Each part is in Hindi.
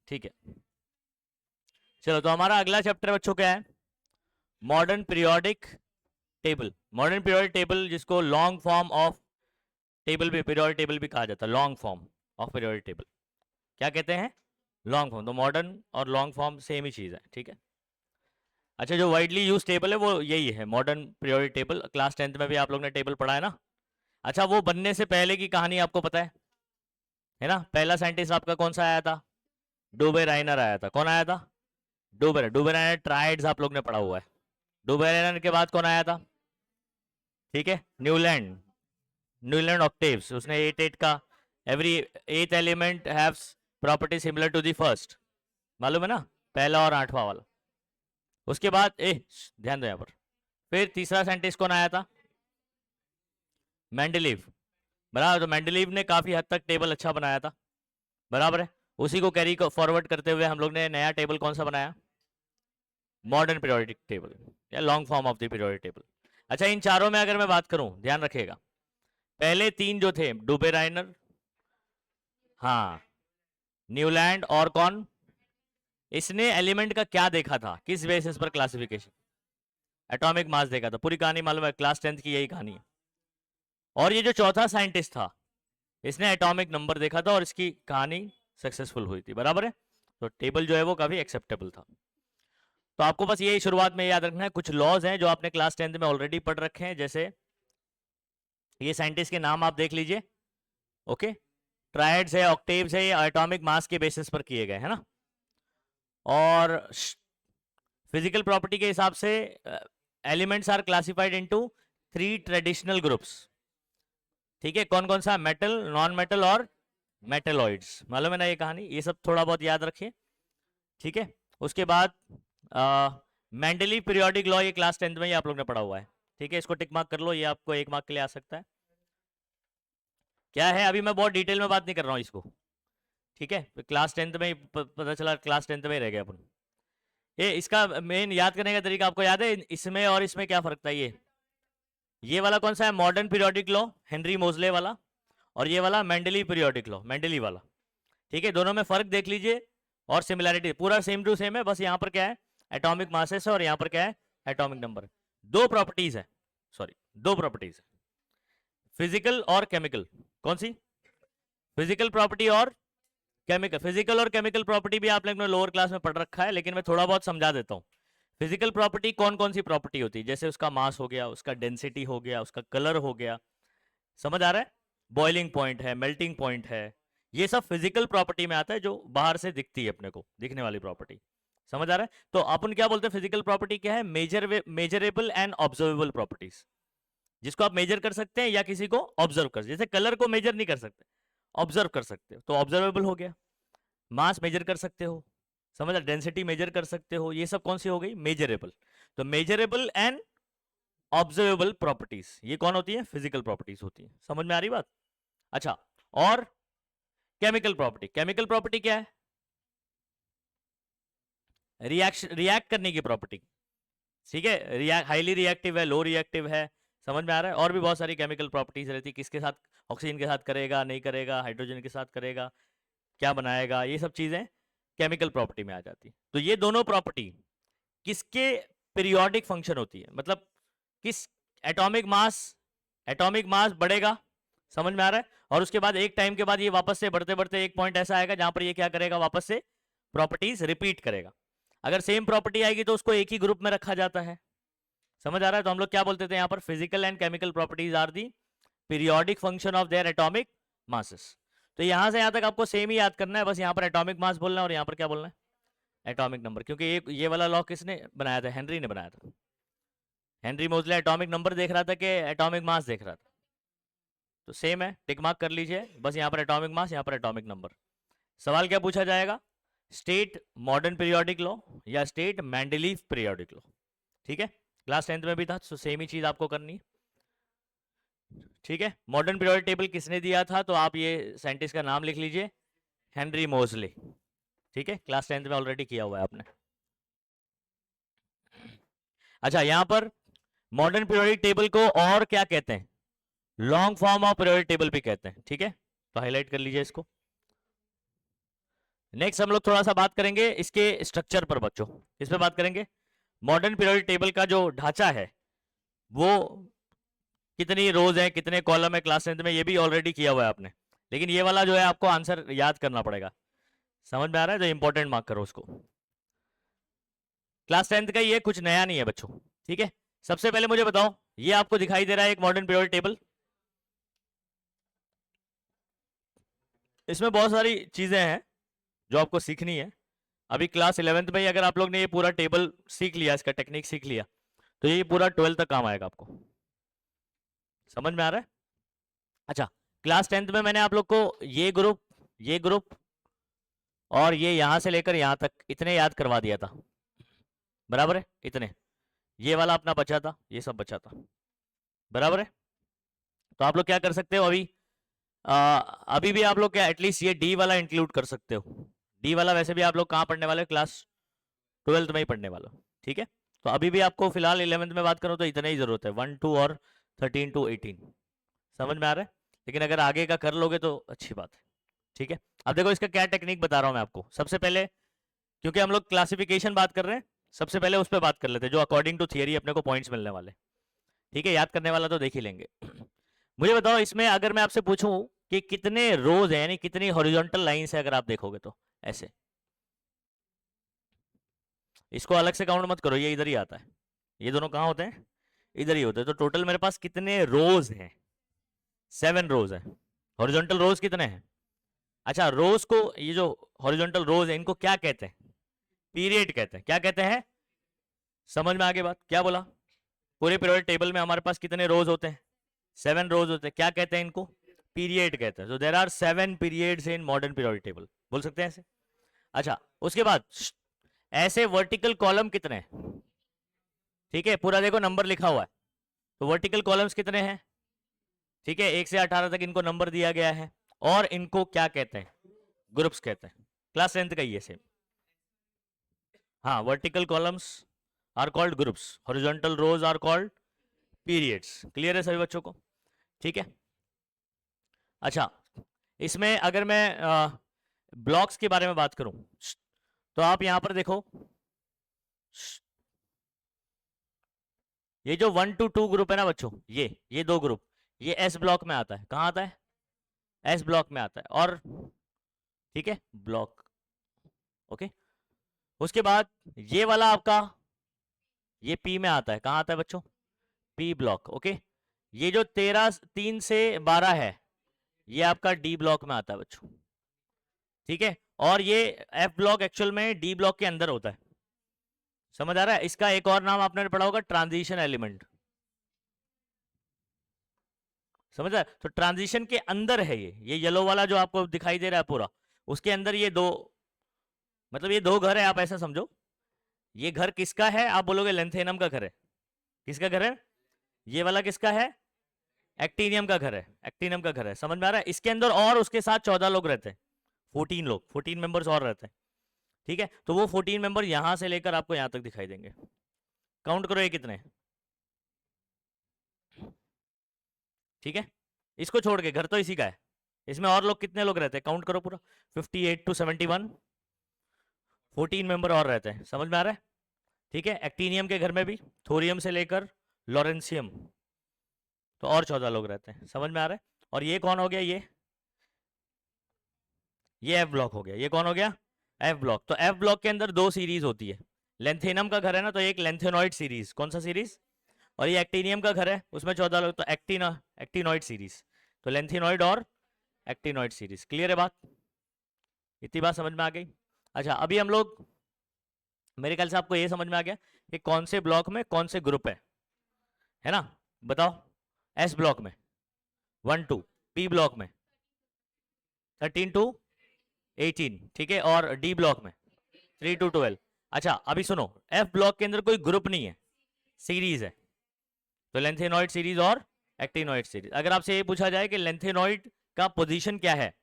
ठीक है, चलो तो हमारा अगला चैप्टर बच्चों क्या है, modern periodic table. Modern periodic table जिसको लॉन्ग फॉर्म ऑफ टेबल भी, पीरियोडिक टेबल भी कहा जाता है, long form of periodic table क्या कहते हैं, लॉन्ग फॉर्म। तो मॉडर्न और लॉन्ग फॉर्म सेम ही चीज़ है, ठीक है। अच्छा, जो वाइडली यूज टेबल है वो यही है, modern periodic table. Class 10th में भी आप लोग ने टेबल पढ़ा है ना। अच्छा, वो बनने से पहले की कहानी आपको पता है ना। पहला साइंटिस्ट आपका कौन सा आया था, डूबे राइनर आया था। कौन आया था, डूबे राइनर। ट्राइड्स आप लोग ने पढ़ा हुआ है। डूबे राइनर के बाद कौन आया था, ठीक है, न्यूलैंड। न्यूलैंड ऑक्टेव्स, उसने 8 का every 8th element haves property similar to the first, मालूम है ना, पहला और 8वां वाला। उसके बाद ध्यान दो यहाँ पर, फिर तीसरा साइंटिस्ट कौन आया था, मेंडलीव। बराबर, तो मेंडलीव ने काफी हद तक टेबल अच्छा बनाया था, बराबर है। उसी को कैरी फॉरवर्ड करते हुए हम लोग ने नया टेबल कौन सा बनाया, मॉडर्न पीरियोडिक टेबल या long form of the periodic table. अच्छा, इन चारों में अगर मैं बात करूं, ध्यान रखिएगा, पहले 3 जो थे, डूबे राइनर, हाँ, न्यूलैंड और कौन, इसने एलिमेंट का क्या देखा था, किस बेसिस पर क्लासिफिकेशन, एटॉमिक मास देखा था। पूरी कहानी मालूम है, क्लास 10th की यही कहानी है। और ये जो चौथा साइंटिस्ट था, इसने एटॉमिक नंबर देखा था और इसकी कहानी सक्सेसफुल हुई थी, बराबर है। तो टेबल जो है वो काफी एक्सेप्टेबल था। तो आपको बस यही शुरुआत में याद रखना है, कुछ लॉज हैं जो आपने क्लास 10th में ऑलरेडी पढ़ रखे हैं, जैसे ये साइंटिस्ट के नाम आप देख लीजिए, ओके। ट्राइड्स है, ऑक्टेव्स है, ये एटॉमिक मास के बेसिस पर किए गए हैं ना। और फिजिकल प्रॉपर्टी के हिसाब से elements are classified into 3 traditional groups, ठीक है। कौन कौन सा, मेटल, नॉन मेटल और मेटेलॉइड्स, मालूम है ना ये कहानी, ये सब थोड़ा बहुत याद रखिए, ठीक है। उसके बाद मेंडली पीरियोडिक लॉ, ये क्लास 10th में ही आप लोग ने पढ़ा हुआ है, ठीक है। इसको टिक मार्क कर लो, ये आपको 1 मार्क के लिए आ सकता है। क्या है, अभी मैं बहुत डिटेल में बात नहीं कर रहा हूँ इसको, ठीक है। क्लास 10th में ही पता चला, क्लास 10th में ही रह गए अपन। ये इसका मेन याद करने का तरीका आपको याद है, इसमें और इसमें क्या फर्क था, ये वाला कौन सा है, मॉडर्न पीरियोडिक लॉ, हेनरी मोजले वाला, और ये वाला मेंडली पीरियोडिक लॉ, मेंडली वाला, ठीक है। दोनों में फर्क देख लीजिए, और सिमिलैरिटी पूरा सेम टू सेम है, बस यहाँ पर क्या है, एटॉमिक मासेस है, और यहाँ पर क्या है, एटॉमिक नंबर। दो प्रॉपर्टीज है, सॉरी, दो प्रॉपर्टीज है, फिजिकल और केमिकल। कौन सी, फिजिकल प्रॉपर्टी और केमिकल। फिजिकल और केमिकल प्रॉपर्टी भी आप लोगों ने लोअर क्लास में पढ़ रखा है, लेकिन मैं थोड़ा बहुत समझा देता हूँ। फिजिकल प्रॉपर्टी कौन कौन सी प्रॉपर्टी होती है, जैसे उसका मास हो गया, उसका डेंसिटी हो गया, उसका कलर हो गया, समझ आ रहा है, बॉइलिंग पॉइंट है, मेल्टिंग पॉइंट है, ये सब फिजिकल प्रॉपर्टी में आता है, जो बाहर से दिखती है अपने को, दिखने वाली प्रॉपर्टी, समझ आ रहा है। तो अपन क्या बोलते हैं, फिजिकल प्रॉपर्टी क्या है, मेजरेबल एंड ऑब्जर्वेबल प्रॉपर्टीज, जिसको आप मेजर कर सकते हैं या किसी को ऑब्जर्व कर, जैसे कलर को मेजर नहीं कर सकते, ऑब्जर्व कर सकते हो, तो ऑब्जर्वेबल हो गया। मास मेजर कर सकते हो, समझ, डेंसिटी मेजर कर सकते हो, ये सब कौन सी हो गई, मेजरेबल। तो मेजरेबल एंड ऑब्जर्वेबल प्रॉपर्टीज, ये कौन होती है, फिजिकल प्रॉपर्टीज होती है, समझ में आ रही बात। अच्छा, और केमिकल प्रॉपर्टी, केमिकल प्रॉपर्टी क्या है, रिएक्ट करने की प्रॉपर्टी, ठीक है। हाईली रिएक्टिव है, लो रिएक्टिव है, समझ में आ रहा है। और भी बहुत सारी केमिकल प्रॉपर्टीज रहती है, किसके साथ, ऑक्सीजन के साथ करेगा, नहीं करेगा, हाइड्रोजन के साथ करेगा, क्या बनाएगा, ये सब चीजें केमिकल प्रॉपर्टी में आ जाती। तो ये दोनों प्रॉपर्टी किसके पीरियोडिक फंक्शन होती है, मतलब किस, एटॉमिक मास बढ़ेगा, समझ में आ रहा है। और उसके बाद एक टाइम के बाद ये वापस से बढ़ते बढ़ते एक पॉइंट ऐसा आएगा जहां पर ये क्या करेगा, वापस से प्रॉपर्टीज रिपीट करेगा। अगर सेम प्रॉपर्टी आएगी तो उसको एक ही ग्रुप में रखा जाता है, समझ आ रहा है। तो हम लोग क्या बोलते थे यहाँ पर, physical and chemical properties are the periodic function of their atomic masses. तो यहां से यहां तक आपको सेम ही याद करना है, बस यहां पर एटॉमिक मास बोलना है और यहां पर क्या बोलना है, एटॉमिक नंबर। क्योंकि ये वाला लॉ किसने बनाया था, हेनरी ने बनाया था। हेनरी मोजले एटॉमिक नंबर देख रहा था कि एटॉमिक मास देख रहा था, तो सेम है, टिक मार्क कर लीजिए, बस यहाँ पर एटॉमिक मास, यहाँ पर एटॉमिक नंबर। सवाल क्या पूछा जाएगा, स्टेट मॉडर्न पीरियोडिक लॉ या स्टेट मेंडलीव पीरियोडिक लॉ, ठीक है। क्लास 10th में भी था, तो सेम ही चीज आपको करनी है, ठीक है। मॉडर्न पीरियोडिक टेबल किसने दिया था, तो आप ये साइंटिस्ट का नाम लिख लीजिए, हेनरी मोजले, ठीक है। क्लास 10th में ऑलरेडी किया हुआ है आपने। अच्छा, यहां पर मॉडर्न पीरियोडिक टेबल को और क्या कहते हैं, long form of periodic table भी कहते हैं, ठीक है। तो हाईलाइट कर लीजिए इसको। नेक्स्ट हम लोग थोड़ा सा बात करेंगे इसके स्ट्रक्चर पर बच्चों। इस पे बात करेंगे। मॉडर्न पीरियोडिक टेबल का जो ढांचा है वो कितनी रोज है, कितने कॉलम है क्लास 10th में, ये भी ऑलरेडी किया हुआ है आपने, लेकिन ये वाला जो है आपको आंसर याद करना पड़ेगा। समझ में आ रहा है? तो इंपॉर्टेंट मार्क करो उसको। क्लास 10th का ये कुछ नया नहीं है बच्चों, ठीक है। सबसे पहले मुझे बताओ, ये आपको दिखाई दे रहा है एक मॉडर्न पीरियोडिक टेबल। इसमें बहुत सारी चीजें हैं जो आपको सीखनी है। अभी क्लास 11th में ही अगर आप लोग ने ये पूरा टेबल सीख लिया, इसका टेक्निक सीख लिया, तो ये पूरा 12th तक काम आएगा आपको। समझ में आ रहा है? अच्छा, क्लास 10th में मैंने आप लोग को ये ग्रुप और ये यहां से लेकर यहां तक इतने याद करवा दिया था, बराबर है? इतने, ये वाला अपना बचा था, ये सब बचा था, बराबर है? तो आप लोग क्या कर सकते हो अभी भी आप लोग क्या एटलीस्ट ये डी वाला इंक्लूड कर सकते हो। डी वाला वैसे भी आप लोग कहाँ पढ़ने वाले हो? क्लास 12th में ही पढ़ने वाले हो, ठीक है। तो अभी भी आपको फिलहाल 11th में बात करो तो इतना ही जरूरत है, 1 2 और 13 to 18। समझ में आ रहा है? लेकिन अगर आगे का कर लोगे तो अच्छी बात है, ठीक है। अब देखो इसका क्या टेक्निक बता रहा हूँ मैं आपको। सबसे पहले, क्योंकि हम लोग क्लासिफिकेशन बात कर रहे हैं, सबसे पहले उस पर बात कर लेते हैं जो अकॉर्डिंग टू थियरी अपने को पॉइंट्स मिलने वाले, ठीक है। याद करने वाला तो देख ही लेंगे। मुझे बताओ, इसमें अगर मैं आपसे पूछूं कि कितने रोज है, यानी कितनी हॉरिजॉन्टल लाइंस है, अगर आप देखोगे तो ऐसे, इसको अलग से काउंट मत करो, ये इधर ही आता है। ये दोनों कहाँ होते हैं? इधर ही होते हैं। तो टोटल मेरे पास कितने रोज हैं? 7 रोज है। हॉरिजॉन्टल रोज कितने हैं? अच्छा, रोज को, ये जो हॉरिजॉन्टल रोज है इनको क्या कहते हैं? पीरियड कहते हैं। क्या कहते हैं? समझ में आगे बात? क्या बोला? पूरे पीरियड टेबल में हमारे पास कितने रोज होते हैं? 7 रोज होते हैं। क्या कहते हैं इनको? पीरियड कहते हैं। तो there are 7 periods in modern periodic table, बोल सकते हैं ऐसे। अच्छा, उसके बाद ऐसे वर्टिकल कॉलम कितने हैं? ठीक है, पूरा देखो नंबर लिखा हुआ है। तो वर्टिकल कॉलम्स कितने हैं? ठीक है, 1 से 18 तक इनको नंबर दिया गया है। और इनको क्या कहते हैं? ग्रुप्स कहते हैं। क्लास 10th का ये सेम। हाँ, vertical columns are called groups, horizontal rows are called periods. Clear है सभी बच्चों को? ठीक है। अच्छा, इसमें अगर मैं ब्लॉक्स के बारे में बात करूं तो आप यहां पर देखो, ये जो 1 to 2 ग्रुप है ना बच्चों, ये 2 ग्रुप, ये एस ब्लॉक में आता है। कहाँ आता है? एस ब्लॉक में आता है। और ठीक है, ब्लॉक, ओके। उसके बाद ये वाला आपका, ये पी में आता है। कहाँ आता है बच्चों? P block, okay. ये जो 3 से 12 है, ये आपका डी ब्लॉक में आता है बच्चों, ठीक है। और ये एफ ब्लॉक एक्चुअल में डी ब्लॉक के अंदर होता है। समझ आ रहा है? इसका एक और नाम आपने पढ़ा होगा, ट्रांजिशन एलिमेंट। समझ रहा है? तो ट्रांजिशन के अंदर है ये येलो वाला जो आपको दिखाई दे रहा है पूरा, उसके अंदर ये दो, मतलब ये 2 घर है, आप ऐसा समझो। ये घर किसका है? आप बोलोगे लेंथेनम का घर है। किसका घर है? ये वाला किसका है? एक्टिनियम का घर है। एक्टिनियम का घर है। समझ में आ रहा है? इसके अंदर और उसके साथ 14 लोग रहते हैं, 14 लोग, 14 मेंबर्स और रहते हैं, ठीक है। तो वो 14 मेंबर यहां से लेकर आपको यहां तक दिखाई देंगे। काउंट करो ये कितने, ठीक है। इसको छोड़ के घर तो इसी का है, इसमें और लोग कितने लोग रहते हैं? काउंट करो पूरा, 58 to 71, 14 मेंबर और रहते हैं। समझ में आ रहा है? ठीक है। एक्टिनियम के घर में भी थोरियम से लेकर लॉरेंसियम, तो और 14 लोग रहते हैं। समझ में आ रहा है? और ये कौन हो गया? ये एफ ब्लॉक हो गया। ये कौन हो गया? F block. तो एफ ब्लॉक के अंदर 2 सीरीज होती है। लेंथेनम का घर है ना, तो एक लेंथेनॉइड सीरीज। कौन सा सीरीज? और ये एक्टिनियम का घर है, उसमें 14 लोग, तो एक्टिनॉइड सीरीज। तो लेंथेनॉइड और एक्टिनॉइड सीरीज। क्लियर है बात? इतनी बात समझ में आ गई? अच्छा, अभी हम लोग, मेरे ख्याल से आपको ये समझ में आ गया कि कौन से ब्लॉक में कौन से ग्रुप है ना? बताओ। एस ब्लॉक में 1 2, पी ब्लॉक में 13 to 18, ठीक है। और डी ब्लॉक में 3 to 12। अच्छा, अभी सुनो, एफ ब्लॉक के अंदर कोई ग्रुप नहीं है, सीरीज है। तो लेंथेनॉइड सीरीज और एक्टिनॉइड सीरीज। अगर आपसे ये पूछा जाए कि लेंथेनॉइड का पोजीशन क्या है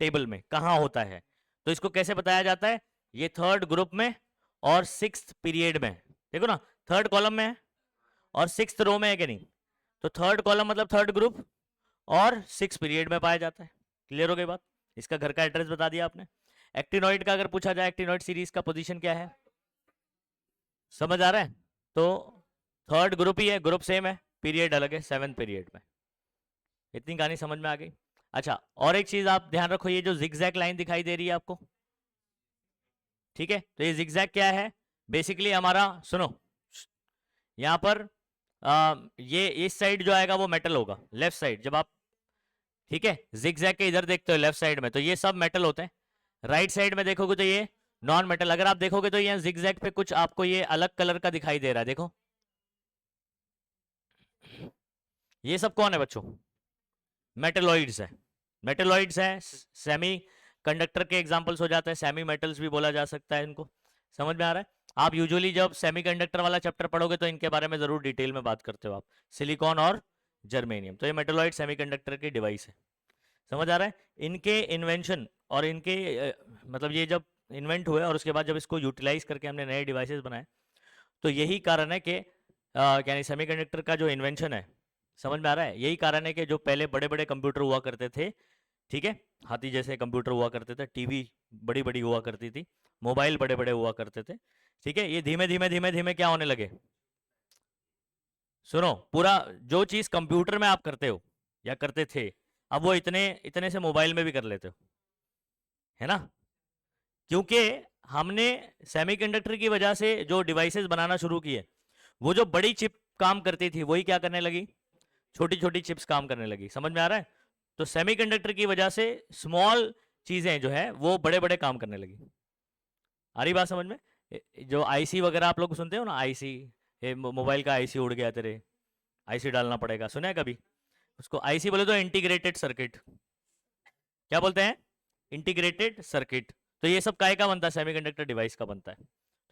टेबल में, कहां होता है, तो इसको कैसे बताया जाता है? ये 3rd ग्रुप में और 6th पीरियड में। देखो ना, 3rd कॉलम में है और 6th रो में है कि नहीं? तो 3rd कॉलम मतलब 3rd ग्रुप और 6th पीरियड में पाया जाता है। क्लियर हो गई बात? इसका घर का एड्रेस बता दिया आपने। एक्टिनॉइड का अगर पूछा जाए, एक्टिनॉइड सीरीज का पोजीशन क्या है, समझ आ रहा है? तो थर्ड ग्रुप ही है, ग्रुप सेम है, पीरियड अलग है, 7th पीरियड में। इतनी कहानी समझ में आ गई। अच्छा, और एक चीज आप ध्यान रखो, ये जो जिगजैग लाइन दिखाई दे रही है आपको, ठीक है, तो ये जिगजैग क्या है, बेसिकली हमारा, सुनो, यहां पर ये इस साइड जो आएगा वो मेटल होगा, लेफ्ट साइड जब आप, ठीक है, जिगजैग के इधर देखते हो लेफ्ट साइड में, तो ये सब मेटल होते हैं। राइट साइड में देखोगे तो ये नॉन मेटल। अगर आप देखोगे तो ये जिगजैग पे कुछ आपको ये अलग कलर का दिखाई दे रहा है, देखो ये सब कौन है बच्चों, मेटलॉइड्स है, मेटलॉइड्स है, सेमी कंडक्टर के एग्जांपल्स हो जाते हैं, सेमी मेटल्स भी बोला जा सकता है इनको। समझ में आ रहा है? आप यूजुअली जब सेमीकंडक्टर वाला चैप्टर पढ़ोगे तो इनके बारे में जरूर डिटेल में बात करते हो आप, सिलिकॉन और जर्मेनियम। तो ये मेटलॉइड सेमीकंडक्टर की डिवाइस है, समझ आ रहा है? इनके इन्वेंशन और इनके मतलब ये जब इन्वेंट हुए और उसके बाद जब इसको यूटिलाइज करके हमने नए डिवाइसेस बनाए, तो यही कारण है कि यानी सेमीकंडक्टर का जो इन्वेंशन है, समझ में आ रहा है, यही कारण है कि जो पहले बड़े बड़े कंप्यूटर हुआ करते थे, ठीक है, हाथी जैसे कंप्यूटर हुआ करते थे, टीवी बड़ी बड़ी हुआ करती थी, मोबाइल बड़े बड़े हुआ करते थे, ठीक है, ये धीमे धीमे धीमे धीमे क्या होने लगे, सुनो, पूरा जो चीज कंप्यूटर में आप करते हो या करते थे, अब वो इतने इतने से मोबाइल में भी कर लेते हो, है ना? क्योंकि हमने सेमीकंडक्टर की वजह से जो डिवाइसेस बनाना शुरू किए, वो जो बड़ी चिप काम करती थी वही क्या करने लगी, छोटी छोटी चिप्स काम करने लगी। समझ में आ रहा है? तो सेमीकंडक्टर की वजह से स्मॉल चीजें जो है वो बड़े बड़े काम करने लगी। आ रही बात समझ में? जो आईसी वगैरह आप लोग सुनते हो ना, आईसी, मोबाइल का आईसी उड़ गया तेरे, आईसी डालना पड़ेगा, सुना है कभी? उसको आईसी बोले तो इंटीग्रेटेड सर्किट, क्या बोलते हैं, इंटीग्रेटेड सर्किट। तो ये सब काय का बनता है, सेमीकंडक्टर डिवाइस का बनता है।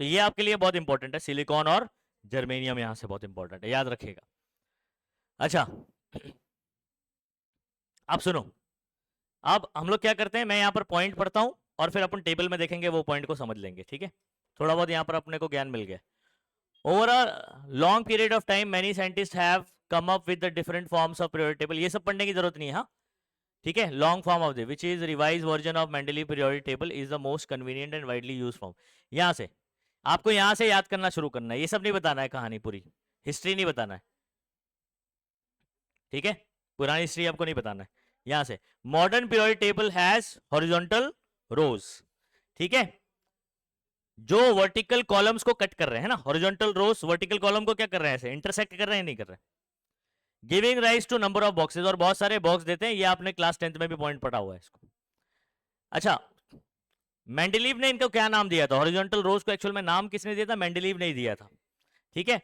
तो ये आपके लिए बहुत इंपॉर्टेंट है, सिलिकॉन और जर्मेनियम यहां से बहुत इंपॉर्टेंट है, याद रखिएगा। अच्छा, आप सुनो, अब हम लोग क्या करते हैं, मैं यहाँ पर पॉइंट पढ़ता हूँ और फिर अपन टेबल में देखेंगे, वो पॉइंट को समझ लेंगे, ठीक है? थोड़ा बहुत यहाँ पर अपने को ज्ञान मिल गया। Over a long period of time many scientist have come up with the different forms of periodic table, ये सब पढ़ने की जरूरत नहीं है, हाँ, ठीक है? Long form of the which is revise version of Mendeleev periodic table is the most convenient and widely used form. यहाँ से आपको यहाँ से याद करना शुरू करना है, ये सब नहीं बताना है, कहानी पूरी हिस्ट्री नहीं बताना है, ठीक है? पुरानी हिस्ट्री आपको नहीं बताना है। यहां से modern periodic table has horizontal rows, ठीक है, जो वर्टिकल कॉलम्स को कट कर रहे हैं ना, हॉरिजॉन्टल रोज वर्टिकल कॉलम को क्या कर रहे हैं, ऐसे इंटरसेक्ट कर रहे हैं, नहीं कर रहे, giving rise to number of boxes, और बहुत सारे बॉक्स देते हैं, ये आपने क्लास 10th में भी पॉइंट पढ़ा हुआ है इसको। अच्छा, मेंडलीव ने इनको क्या नाम दिया था, हॉरिजॉन्टल रोज को एक्चुअल में नाम किसने दिया था, मेंडलीव ने ही दिया था, ठीक है?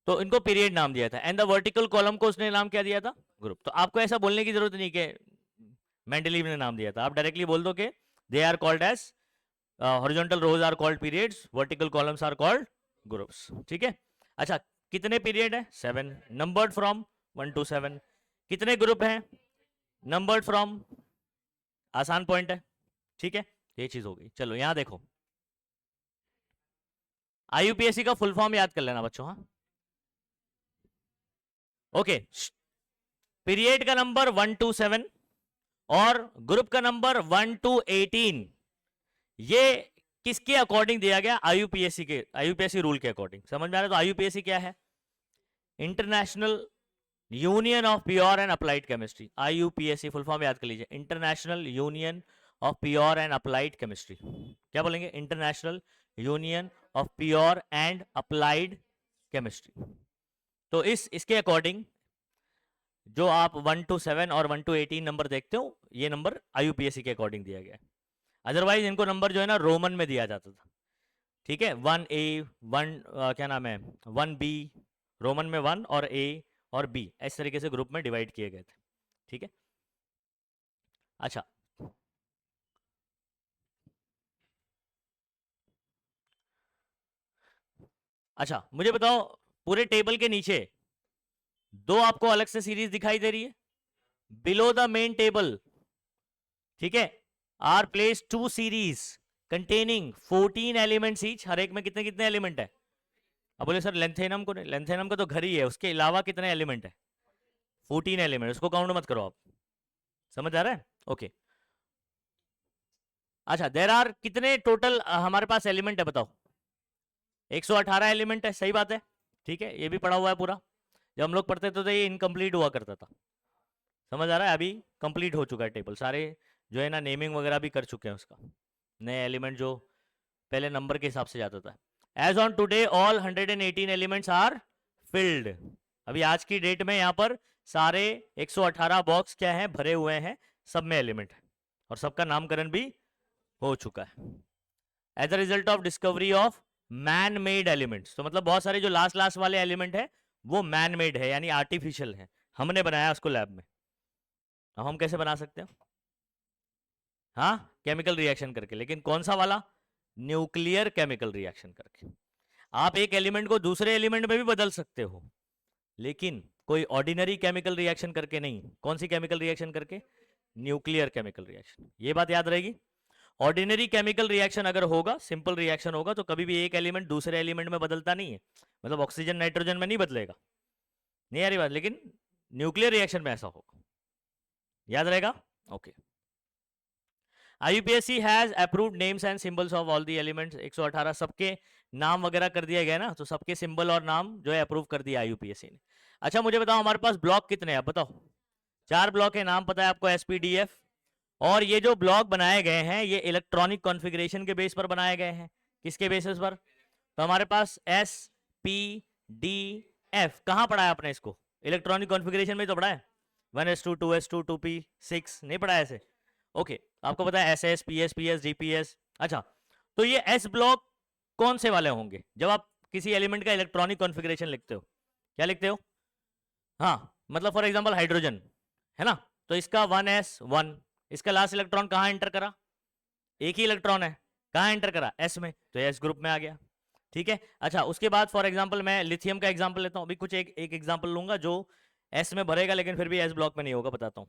तो इनको पीरियड नाम दिया था, एंड द वर्टिकल कॉलम को उसने नाम क्या दिया था, ग्रुप। तो आपको ऐसा बोलने की जरूरत नहीं कि मेंडलीव ने नाम दिया था, आप डायरेक्टली बोल दो कि they are called as horizontal rows are called periods, vertical columns are called groups, ठीक है? अच्छा, कितने पीरियड है, 7, नंबर्ड फ्रॉम 1 to 7। कितने ग्रुप हैं, नंबर्ड फ्रॉम, आसान पॉइंट है, ठीक है? ये चीज हो गई। चलो यहां देखो, आईयूपीएससी का फुल फॉर्म याद कर लेना बच्चों, हाँ, ओके। पीरियड का नंबर 1 to 7 और ग्रुप का नंबर 1 to 18, ये किसके अकॉर्डिंग दिया गया, आईयूपीएससी के, आईयूपीएससी रूल के अकॉर्डिंग। समझ में आ रहा है? तो आईयूपीएससी क्या है, international union of pure and applied chemistry, आईयूपीएससी full form याद कर लीजिए, international union of pure and applied chemistry. क्या बोलेंगे, international union of pure and applied chemistry. तो इसके अकॉर्डिंग जो आप 1 to 7 और 1 to 18 नंबर देखते हो, ये नंबर आईयूपीएससी के अकॉर्डिंग दिया गया है। अदरवाइज इनको नंबर जो है ना रोमन में दिया जाता था, ठीक है, 1A 1 क्या नाम है 1B, रोमन में 1 और A और B, इस तरीके से ग्रुप में डिवाइड किए गए थे, ठीक है? अच्छा, अच्छा मुझे बताओ, पूरे टेबल के नीचे दो आपको अलग से सीरीज दिखाई दे रही है, बिलो द मेन टेबल, ठीक है, are place 2 series containing 14 elements each, हर एक में कितने कितने एलिमेंट है? अब बोले सर लेंथेनम को नहीं, लेंथेनम का तो घर ही है, उसके अलावा कितने एलिमेंट है, 14 एलिमेंट, उसको काउंट मत करो आप। समझ आ रहा है? ओके। अच्छा, देर आर कितने टोटल हमारे पास एलिमेंट है बताओ? 118 एलिमेंट है, सही बात है, ठीक है, ये भी पढ़ा हुआ है पूरा। जब हम लोग पढ़ते थे तो ये इनकम्प्लीट हुआ करता था, समझ आ रहा है? अभी कंप्लीट हो चुका है टेबल, सारे जो है ना नेमिंग वगैरह भी कर चुके हैं उसका, नए एलिमेंट जो पहले नंबर के हिसाब से जाता था। As on today all 118 elements are filled. अभी आज की डेट में यहाँ पर सारे 118 बॉक्स क्या है, भरे हुए हैं, सब में एलिमेंट है, और सबका नामकरण भी हो चुका है as a result of discovery of man made elements. तो मतलब बहुत सारे जो लास्ट लास्ट वाले एलिमेंट है वो मैन मेड है, यानी आर्टिफिशियल है, हमने बनाया उसको लैब में। अब हम कैसे बना सकते हैं? हाँ, केमिकल रिएक्शन करके, लेकिन कौन सा वाला? न्यूक्लियर केमिकल रिएक्शन करके। आप एक एलिमेंट को दूसरे एलिमेंट में भी बदल सकते हो, लेकिन कोई ऑर्डिनरी केमिकल रिएक्शन करके नहीं। कौन सी केमिकल रिएक्शन करके? Nuclear chemical reaction. ये बात याद रहेगी। ऑर्डिनरी केमिकल रिएक्शन अगर होगा, सिंपल रिएक्शन होगा, तो कभी भी एक एलिमेंट दूसरे एलिमेंट में बदलता नहीं है, मतलब ऑक्सीजन नाइट्रोजन में नहीं बदलेगा, नहीं आ रही बात, लेकिन न्यूक्लियर रिएक्शन में ऐसा होगा, याद रहेगा? Okay. IUPAC has approved names and symbols of all the elements. 118 सबके नाम वगैरह कर दिया गया ना, तो सबके सिंबल और नाम जो है अप्रूव कर दिया IUPAC ने। अच्छा मुझे बताओ हमारे पास ब्लॉक कितने हैं, आप बताओ? 4 ब्लॉक है, नाम पता है आपको, SPDF। और ये जो ब्लॉक बनाए गए हैं ये इलेक्ट्रॉनिक कॉन्फ़िगरेशन के बेस पर बनाए गए हैं। किसके बेसिस पर? तो हमारे पास SPDF कहाँ पढ़ा है आपने इसको? इलेक्ट्रॉनिक कॉन्फ़िगरेशन में तो पढ़ा है, 1s2 2s2 2p6, नहीं पढ़ा है ऐसे? ओके, आपको पता है SS PS PS DPS। अच्छा, तो ये S ब्लॉक कौन से वाले होंगे? जब आप किसी एलिमेंट का इलेक्ट्रॉनिक कॉन्फ़िगरेशन लिखते हो, क्या लिखते हो? हाँ, मतलब फॉर एग्जांपल हाइड्रोजन है ना, तो इसका 1s1, इसका लास्ट इलेक्ट्रॉन कहाँ एंटर करा? एक ही इलेक्ट्रॉन है, कहाँ एंटर करा? S में, तो S ग्रुप में आ गया, ठीक है। अच्छा, उसके बाद फॉर एग्जांपल मैं लिथियम का एग्जांपल लेता हूँ, अभी कुछ एक एग्जांपल लूंगा जो S में भरेगा लेकिन फिर भी S ब्लॉक में नहीं होगा, बताता हूँ।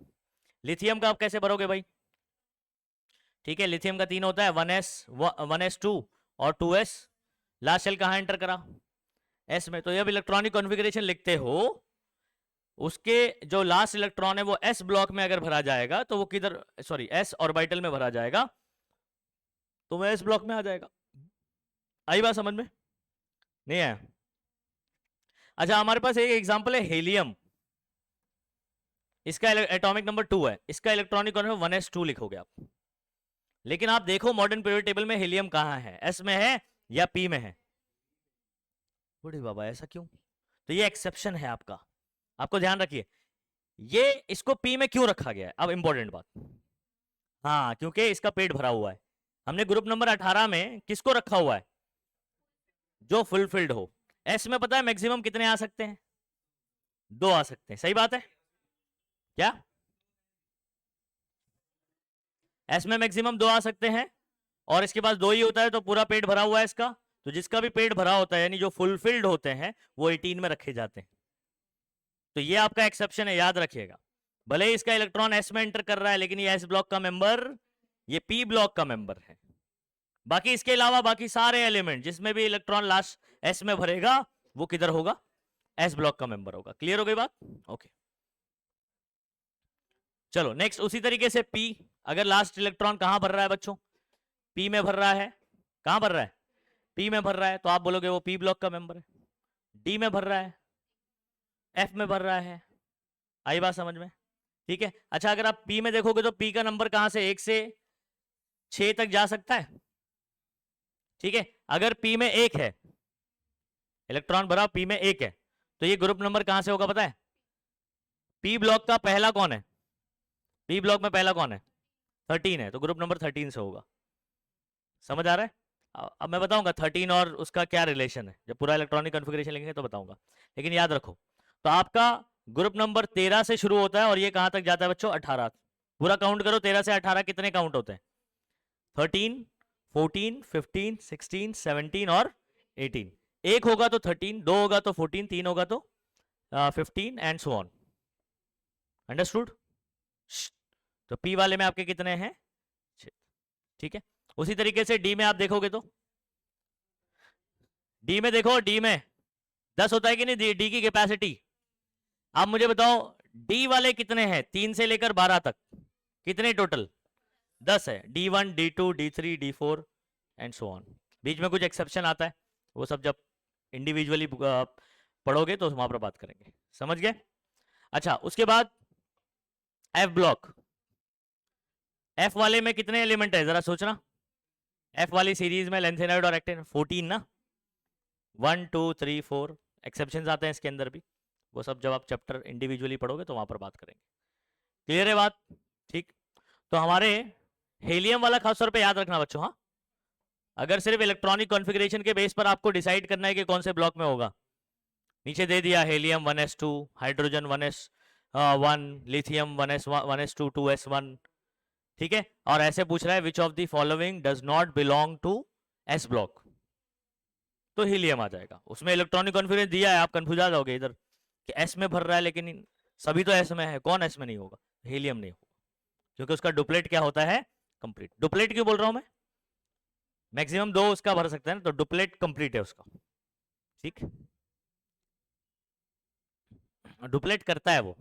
लिथियम का आप कैसे भरोगे भाई? ठीक है, लिथियम का 3 होता है, 1s2 और 2s, लास्ट शेल कहाँ एंटर करा? S में। तो जब इलेक्ट्रॉनिक कॉन्फ़िगरेशन लिखते हो, उसके जो लास्ट इलेक्ट्रॉन है वो S ब्लॉक में अगर भरा जाएगा तो वो किधर, सॉरी S ऑर्बिटल में भरा जाएगा, तो वो S ब्लॉक में आ जाएगा। आई बात समझ में? नहीं आया? अच्छा, हमारे पास एक एग्जांपल है हेलियम, इसका एटॉमिक नंबर 2 है, इसका इलेक्ट्रॉनिक कॉन्फ़िगरेशन 1s2 लिखोगे आप, लेकिन आप देखो मॉडर्न पीरियड टेबल में हीलियम कहाँ है, S में है या P में है? बूढ़े बाबा ऐसा क्यों? तो ये एक्सेप्शन है आपका, आपको ध्यान रखिए, ये इसको P में क्यों रखा गया है। अब इंपॉर्टेंट बात, हाँ, क्योंकि इसका पेट भरा हुआ है। हमने ग्रुप नंबर 18 में किसको रखा हुआ है? जो फुलफिल्ड हो। S में पता है मैक्सिमम कितने आ सकते हैं? 2 आ सकते हैं, सही बात है क्या? S में मैक्सिमम 2 आ सकते हैं, और इसके पास 2 ही होता है तो पूरा पेट भरा हुआ है इसका, तो जिसका भी पेट भरा होता है यानी जो फुलफिल्ड होते हैं वो 18 में रखे जाते हैं। तो ये आपका एक्सेप्शन है, याद रखिएगा। भले ही इसका इलेक्ट्रॉन S में एंटर कर रहा है लेकिन ये S ब्लॉक का मेंबर, ये P ब्लॉक का मेंबर है। बाकी इसके अलावा बाकी सारे एलिमेंट जिसमें भी इलेक्ट्रॉन लास्ट S में भरेगा वो किधर होगा? S ब्लॉक का मेंबर होगा। क्लियर हो गई बात? ओके, चलो नेक्स्ट। उसी तरीके से P, अगर लास्ट इलेक्ट्रॉन कहां भर रहा है बच्चों? P में भर रहा है। कहां भर रहा है? P में भर रहा है, तो आप बोलोगे वो P ब्लॉक का मेंबर है। D में भर रहा है, F में भर रहा है। आई बात समझ में? ठीक है। अच्छा, अगर आप P में देखोगे तो P का नंबर कहां से 1 से 6 तक जा सकता है, ठीक है। अगर P में 1 है, इलेक्ट्रॉन भरा P में 1 है, तो ये ग्रुप नंबर कहां से होगा पता है? P ब्लॉक का पहला कौन है? P ब्लॉक में पहला कौन है? 13 है, तो ग्रुप नंबर 13 से होगा। समझ आ रहा है? अब मैं बताऊंगा 13 और उसका क्या रिलेशन है, जब पूरा इलेक्ट्रॉनिक कॉन्फ़िगरेशन लिखेंगे तो बताऊंगा, लेकिन याद रखो। तो आपका ग्रुप नंबर 13 से शुरू होता है और ये कहां तक जाता है बच्चों? 18। पूरा काउंट करो, 13 से 18 कितने काउंट होते हैं? 13, 14, 15, 16, 17 और 18। एक होगा तो 13, 2 होगा तो 14, 3 होगा तो 15 एंड सो ऑन। अंडरस्टूड? तो P वाले में आपके कितने हैं? 6। ठीक है। उसी तरीके से D में आप देखोगे तो D में देखो, D में 10 होता है कि नहीं? D की कैपेसिटी। आप मुझे बताओ D वाले कितने हैं? 3 से लेकर 12 तक कितने टोटल? 10 है, D1 D2 D3 D4 and so on. बीच में कुछ एक्सेप्शन आता है, वो सब जब इंडिविजुअली पढ़ोगे तो वहां पर बात करेंगे, समझ गए। अच्छा, उसके बाद एफ ब्लॉक। एफ वाले में कितने एलिमेंट है जरा सोचना। एफ वाली सीरीज में लेंथेनॉइड और एक्टिन 14 ना, 1 2 3 4 एक्सेप्शन आते हैं इसके अंदर भी, वो सब जब आप चैप्टर इंडिविजुअली पढ़ोगे तो वहां पर बात करेंगे। क्लियर है बात? ठीक। तो हमारे हेलियम वाला खासतौर पे याद रखना बच्चों। हाँ, अगर सिर्फ इलेक्ट्रॉनिक कॉन्फ़िगरेशन के बेस पर आपको डिसाइड करना है कि कौन से ब्लॉक में होगा, नीचे दे दिया helium 1s2, hydrogen 1s1, lithium 1s2 2s1, ठीक है। और ऐसे पूछ रहा है which of the following does not belong to s block, तो हीलियम आ जाएगा। उसमें इलेक्ट्रॉनिक कॉन्फ़िगरेशन दिया है, आप कंफ्यूज आ जाओगे इधर कि एस में भर रहा है, लेकिन सभी तो एस में है, कौन एस में नहीं होगा? हीलियम नहीं होगा, क्योंकि उसका डुप्लेट क्या होता है? कंप्लीट। डुप्लेट क्यों बोल रहा हूं मैं? मैक्सिमम 2 उसका भर सकते हैं ना, तो डुप्लेट कंप्लीट है उसका, ठीक। डुप्लेट करता है वो,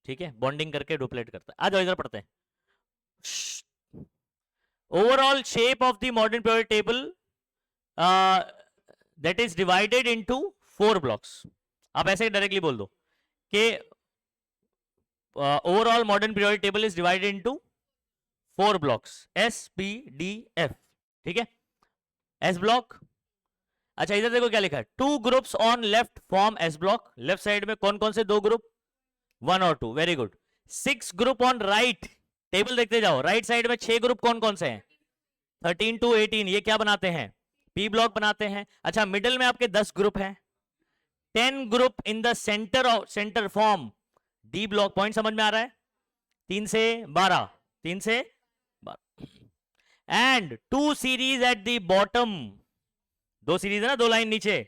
ठीक है, बॉन्डिंग करके डुप्लेट करता है। आ जाओ इधर पढ़ते हैं। Overall shape of the modern periodic table that is divided into 4 blocks. आप ऐसे डायरेक्टली बोल दो कि overall modern periodic table is divided into 4 blocks, S P D F, ठीक है। एस ब्लॉक, अच्छा इधर देखो क्या लिखा है, 2 groups on left form S block. Left side में कौन कौन से 2 ग्रुप? 1 और 2, very good. 6 group on right, table देखते जाओ, राइट साइड में 6 ग्रुप कौन कौन से हैं? 13 to 18, ये क्या बनाते हैं? पी ब्लॉक बनाते हैं। अच्छा, मिडिल में आपके 10 ग्रुप हैं, 10 group in the centre of centre form D block. Point समझ में आ रहा है? 3 से 12, 3 से 12, and 2 series at the bottom, 2 series है ना, 2 लाइन नीचे,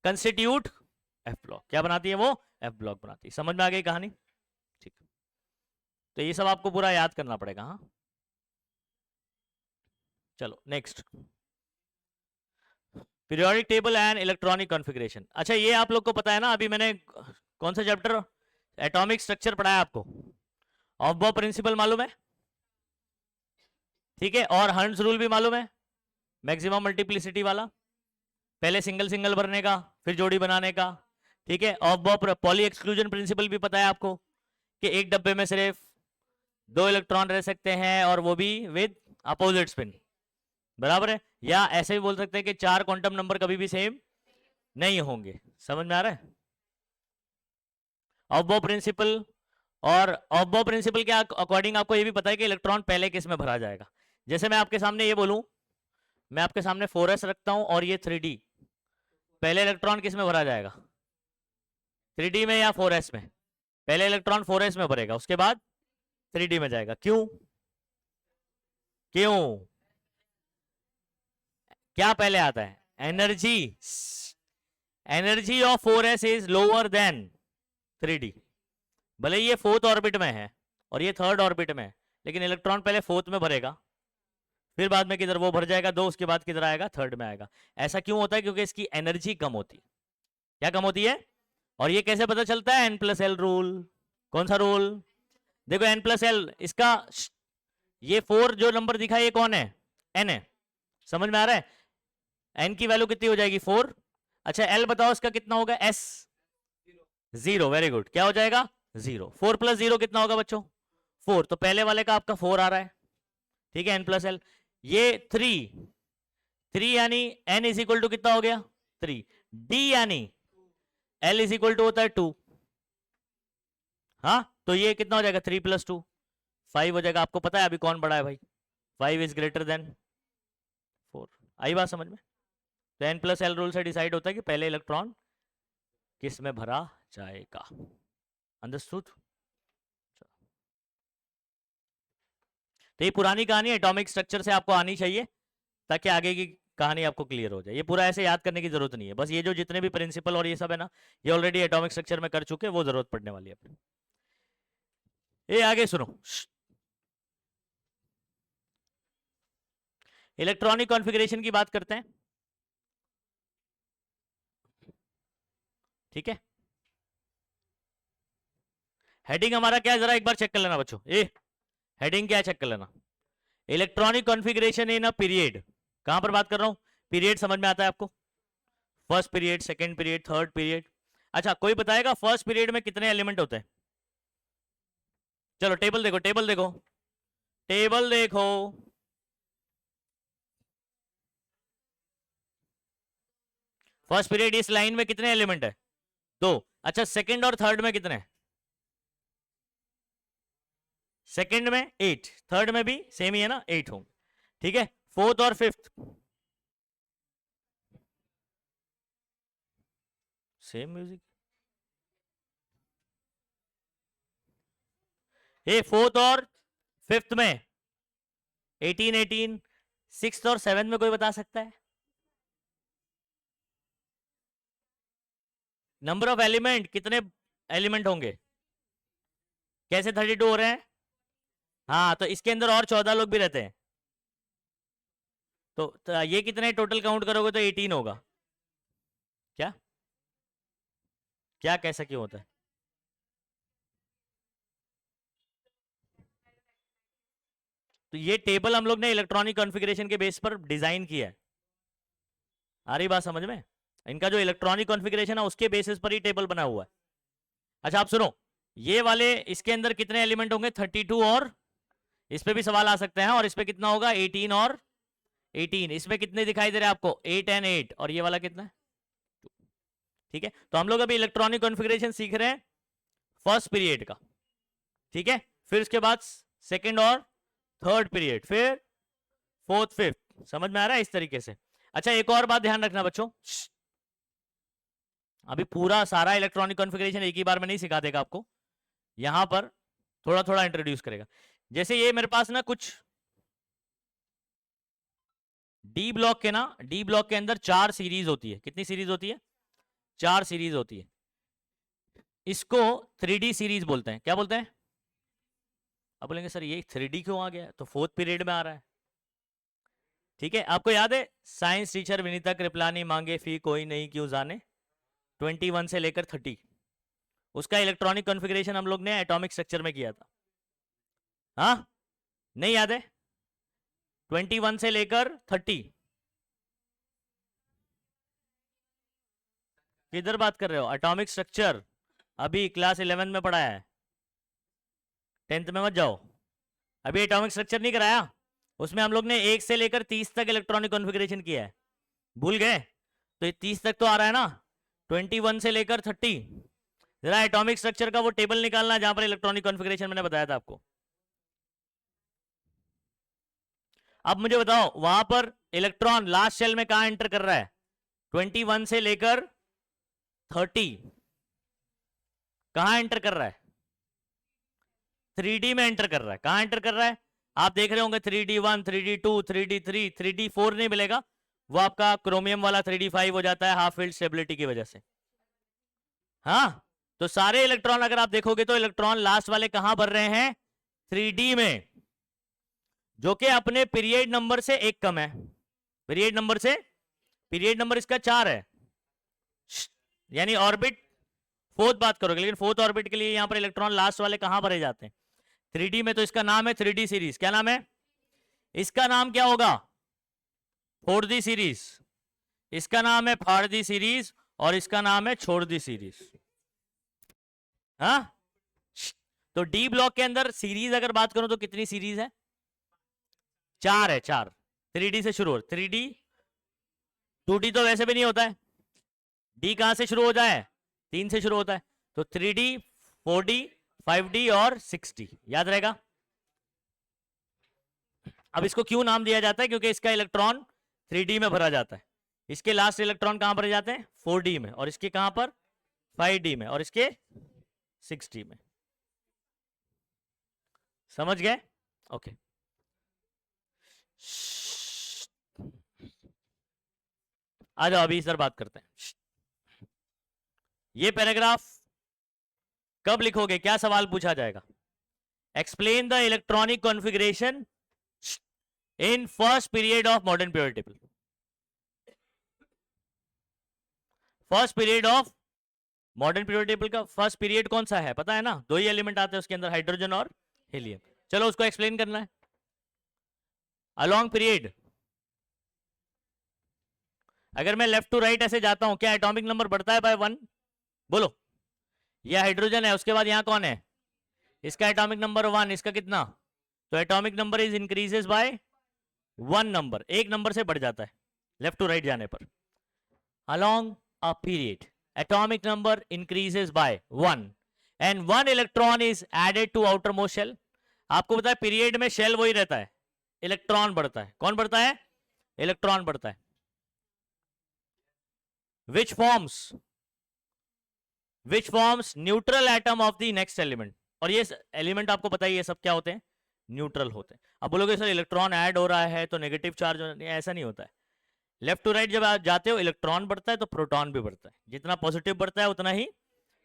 कंस्टिट्यूट एफ ब्लॉक। क्या बनाती है वो? एफ ब्लॉक बनाती है। समझ में आ गई कहानी? ठीक। तो ये सब आपको पूरा याद करना पड़ेगा। हाँ, चलो next, periodic table and electronic configuration. अच्छा, ये आप लोग को पता है ना, अभी मैंने कौन सा चैप्टर, एटॉमिक स्ट्रक्चर पढ़ाया आपको, ऑफ बॉ प्रिंसिपल मालूम है, ठीक है, और हर्ट्ज रूल भी मालूम है, मैक्सिमम मल्टीप्लिसिटी वाला, पहले सिंगल सिंगल भरने का फिर जोड़ी बनाने का, ठीक है। ऑफ बॉ पॉली एक्सक्लूजन प्रिंसिपल भी पता है आपको कि एक डब्बे में सिर्फ 2 इलेक्ट्रॉन रह सकते हैं और वो भी विद अपोजिट स्पिन, बराबर है। या ऐसे भी बोल सकते हैं कि 4 क्वांटम नंबर कभी भी सेम नहीं होंगे। समझ में आ रहा है? ऑफ बॉ प्रिंसिपल, और ऑफ बॉ प्रिंसिपल के अकॉर्डिंग आपको ये भी पता है कि इलेक्ट्रॉन पहले किस में भरा जाएगा। जैसे मैं आपके सामने ये बोलूं, मैं आपके सामने 4s रखता हूं और ये 3d, पहले इलेक्ट्रॉन किस में भरा जाएगा? 3d में या 4s में? पहले इलेक्ट्रॉन 4s में भरेगा, उसके बाद 3d में जाएगा। क्यों? क्यों? क्या पहले आता है? Energy. Energy of 4s is lower than 3d। भले ये 4th ऑर्बिट में है और ये 3rd ऑर्बिट में है, लेकिन इलेक्ट्रॉन पहले 4th में भरेगा, फिर बाद में किधर वो भर जाएगा 2, उसके बाद किधर आएगा? 3rd में आएगा। ऐसा क्यों होता है? क्योंकि इसकी एनर्जी कम होती है। क्या कम होती है? और ये कैसे पता चलता है? n+l rule. कौन सा रूल? देखो n+l, इसका ये 4 जो नंबर दिखा है ये कौन है? n है। समझ में आ रहा है? n की वैल्यू कितनी हो जाएगी? 4। अच्छा, l बताओ इसका कितना होगा? s 0, very good. क्या हो जाएगा? 0। 4 + 0 कितना होगा बच्चों? 4। तो पहले वाले का आपका 4 आ रहा है, ठीक है, n+l। ये 3 यानी n = कितना हो गया? 3। d यानी l = होता है 2। हाँ, तो ये कितना हो जाएगा? 3 + 2 5 हो जाएगा। आपको पता है अभी कौन बड़ा है भाई? 5 इज ग्रेटर देन 4। आई बात समझ में? तो n+l रूल से डिसाइड होता है कि पहले इलेक्ट्रॉन किस में भरा जाएगा। अंडरस्टूड? तो ये पुरानी कहानी एटॉमिक स्ट्रक्चर से आपको आनी चाहिए, ताकि आगे की कहानी आपको क्लियर हो जाए। ये पूरा ऐसे याद करने की जरूरत नहीं है, बस ये जो जितने भी प्रिंसिपल और ये सब है ना, ये ऑलरेडी एटॉमिक स्ट्रक्चर में कर चुके, वो जरूरत पड़ने वाली है अपनी। ये आगे सुनो, इलेक्ट्रॉनिक कॉन्फ़िगरेशन की बात करते हैं, ठीक है। हेडिंग हमारा क्या है जरा एक बार चेक कर लेना बच्चों। हेडिंग क्या है चेक कर लेना। Electronic configuration in a period, कहां पर बात कर रहा हूं? पीरियड समझ में आता है आपको? First period, second period, third period. अच्छा, कोई बताएगा फर्स्ट पीरियड में कितने एलिमेंट होते हैं? चलो टेबल देखो, टेबल देखो, टेबल देखो। फर्स्ट पीरियड इस लाइन में कितने एलिमेंट है? 2। अच्छा, सेकंड और थर्ड में कितने? सेकंड में 8, थर्ड में भी सेम ही है ना, 8 होंगे। ठीक है, फोर्थ और फिफ्थ सेम म्यूजिक। ये फोर्थ और फिफ्थ में 18 18, सिक्स्थ और सेवेंथ में कोई बता सकता है? नंबर ऑफ एलिमेंट, कितने एलिमेंट होंगे? कैसे 32 हो रहे हैं? हाँ, तो इसके अंदर और 14 लोग भी रहते हैं, तो ये कितने टोटल काउंट करोगे तो 18 होगा। क्या क्या कैसा क्यों होता है? तो ये टेबल हम लोग ने इलेक्ट्रॉनिक कॉन्फ़िगरेशन के बेस पर डिजाइन किया है। आ रही बात समझ में? इनका जो इलेक्ट्रॉनिक कॉन्फ़िगरेशन है उसके बेसिस पर ही टेबल बना हुआ है। अच्छा, आप सुनो, ये वाले इसके अंदर कितने एलिमेंट होंगे? 32, और इस पे भी सवाल आ सकते हैं, और इस पे कितना होगा? 18 और 18। इसमें कितने दिखाई दे रहे हैं आपको? 8 एंड 8, और ये वाला कितना है? ठीक है, तो हम लोग अभी इलेक्ट्रॉनिक कॉन्फ़िगरेशन सीख रहे हैं फर्स्ट पीरियड का। ठीक है, फिर उसके बाद सेकंड और थर्ड पीरियड, फिर फोर्थ फिफ्थ। समझ में आ रहा है इस तरीके से? अच्छा, एक और बात ध्यान रखना बच्चों, अभी पूरा सारा इलेक्ट्रॉनिक कॉन्फ़िगरेशन एक ही बार में नहीं सिखा देगा आपको, यहां पर थोड़ा थोड़ा इंट्रोड्यूस करेगा। जैसे ये मेरे पास ना कुछ डी ब्लॉक के ना, डी ब्लॉक के अंदर 4 सीरीज होती है। कितनी सीरीज होती है? 4 सीरीज होती है। इसको 3D सीरीज बोलते हैं। क्या बोलते हैं? अब बोलेंगे सर ये 3D क्यों आ गया? तो फोर्थ पीरियड में आ रहा है। ठीक है, आपको याद है साइंस टीचर विनीता कृपलानी मांगे फी कोई नहीं क्यों जाने, 21 से लेकर 30, उसका इलेक्ट्रॉनिक कॉन्फ़िगरेशन हम लोग ने एटॉमिक स्ट्रक्चर में किया था। हाँ, नहीं याद है? 21 से लेकर 30। किधर बात कर रहे हो? एटॉमिक स्ट्रक्चर अभी क्लास 11 में पढ़ा है, 10th में मत जाओ। अभी एटॉमिक स्ट्रक्चर नहीं कराया, उसमें हम लोग ने 1 से लेकर 30 तक इलेक्ट्रॉनिक कॉन्फ़िगरेशन किया है। भूल गए? तो ये 30 तक तो आ रहा है ना, 21 से लेकर 30। जरा एटॉमिक स्ट्रक्चर का वो टेबल निकालना जहां पर इलेक्ट्रॉनिक कॉन्फ़िगरेशन मैंने बताया था आपको। अब मुझे बताओ, वहां पर इलेक्ट्रॉन लास्ट शेल में कहां एंटर कर रहा है? 21 से लेकर 30 कहां एंटर कर रहा है? 3D में एंटर कर रहा है। कहां एंटर कर रहा है? आप देख रहे होंगे 3D1, 3D2, 3D3, 3D4 नहीं मिलेगा, वो आपका क्रोमियम वाला 3D5 हो जाता है हाफ फील्ड स्टेबिलिटी की वजह से। हाँ, तो सारे इलेक्ट्रॉन अगर आप देखोगे तो इलेक्ट्रॉन लास्ट वाले कहां भर रहे हैं? 3D में, जो कि अपने पीरियड नंबर से एक कम है। पीरियड नंबर से, पीरियड नंबर इसका 4 है, यानी ऑर्बिट फोर्थ बात करोगे, लेकिन फोर्थ ऑर्बिट के लिए यहां पर इलेक्ट्रॉन लास्ट वाले कहां भरे जाते हैं? 3D में। तो इसका नाम है 3D सीरीज। क्या नाम है इसका? नाम क्या होगा? 4D series. इसका नाम है 4D सीरीज, और इसका नाम है छोड़ दी सीरीज। हाँ, तो डी ब्लॉक के अंदर सीरीज अगर बात करूं तो कितनी सीरीज है? 4 है, 4। 3D से शुरू हो, 3D, 2D तो वैसे भी नहीं होता है। डी कहां से शुरू हो जाए? 3 से शुरू होता है। तो 3D, 4D, 5D और 6D, याद रहेगा। अब इसको क्यों नाम दिया जाता है? क्योंकि इसका इलेक्ट्रॉन 3D में भरा जाता है। इसके लास्ट इलेक्ट्रॉन कहां भरे जाते हैं? 4D में, और इसके कहां पर? 5D में, और इसके 6D में। समझ गए? ओके, आ जाओ अभी इधर बात करते हैं। ये पैराग्राफ कब लिखोगे? क्या सवाल पूछा जाएगा? Explain the electronic configuration in first period of modern period table. First period of modern period table का फर्स्ट पीरियड कौन सा है? पता है ना, 2 ही एलिमेंट आते हैं उसके अंदर, हाइड्रोजन और हीलियम। चलो उसको एक्सप्लेन करना है। अलोंग पीरियड अगर मैं लेफ्ट टू राइट ऐसे जाता हूं, क्या एटॉमिक नंबर बढ़ता है बाय 1? बोलो। यह हाइड्रोजन है, उसके बाद यहां कौन है? इसका एटॉमिक नंबर 1, इसका कितना? तो atomic number is increases by 1 number, एक नंबर से बढ़ जाता है लेफ्ट टू राइट जाने पर। Along a period atomic number increases by 1 and 1 electron is added to outer most shell. आपको पता है पीरियड में शेल वही रहता है, इलेक्ट्रॉन बढ़ता है। कौन बढ़ता है? इलेक्ट्रॉन बढ़ता है। which forms neutral atom of the next element। और ये एलिमेंट आपको पता ही है सब क्या होते हैं, न्यूट्रल होते हैं। अब बोलोगे सर इलेक्ट्रॉन ऐड हो रहा है तो नेगेटिव चार्ज, ऐसा नहीं होता है। लेफ्ट टू राइट जब आप जाते हो इलेक्ट्रॉन बढ़ता है तो प्रोटॉन भी बढ़ता है, जितना पॉजिटिव बढ़ता है उतना ही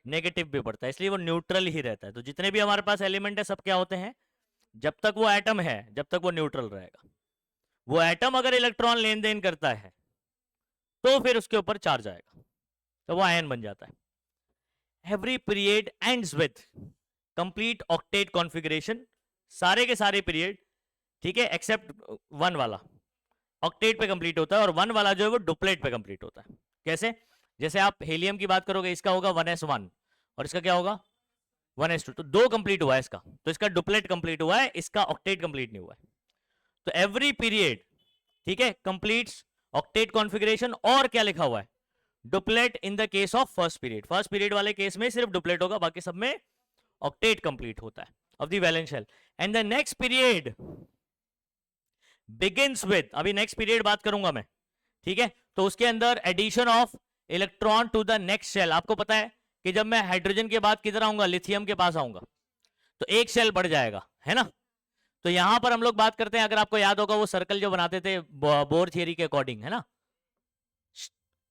नेगेटिव भी बढ़ता है, इसलिए वो न्यूट्रल ही रहता है। तो जितने भी हमारे पास एलिमेंट है सब क्या होते हैं, जब तक वो एटम है जब तक वो न्यूट्रल रहेगा। वो एटम अगर इलेक्ट्रॉन लेन देन करता है तो फिर उसके ऊपर चार्ज आएगा, तो वो आयन बन जाता है। Every period ends with complete octet configuration. सारे के सारे पीरियड, ठीक है, एक्सेप्ट 1 वाला ऑक्टेट पे कंप्लीट होता है, और 1 वाला जो है वो डुप्लेट पे कंप्लीट होता है। कैसे? जैसे आप हीलियम की बात करोगे, इसका होगा 1s1 और इसका क्या होगा 1s2, तो 2 कंप्लीट हुआ है इसका, तो इसका डुप्लेट कंप्लीट हुआ है, इसका ऑक्टेट कंप्लीट नहीं हुआ है। तो एवरी पीरियड, ठीक है, कंप्लीट्स ऑक्टेट कॉन्फ़िगरेशन, और क्या लिखा हुआ है, duplet in the case of first period. First period वाले केस में सिर्फ डुप्लेट होगा, बाकी सब में ऑक्टेट कंप्लीट होता है of the valence shell. And the next period begins with, अभी नेक्स्ट पीरियड बात करूंगा मैं, ठीक है, तो उसके अंदर addition of electron to the next shell. आपको पता है कि जब मैं हाइड्रोजन के बाद किधर आऊंगा, लिथियम के पास आऊंगा, तो एक शेल बढ़ जाएगा, है ना। तो यहां पर हम लोग बात करते हैं, अगर आपको याद होगा वो सर्कल जो बनाते थे बोर थियरी के अकॉर्डिंग, है ना,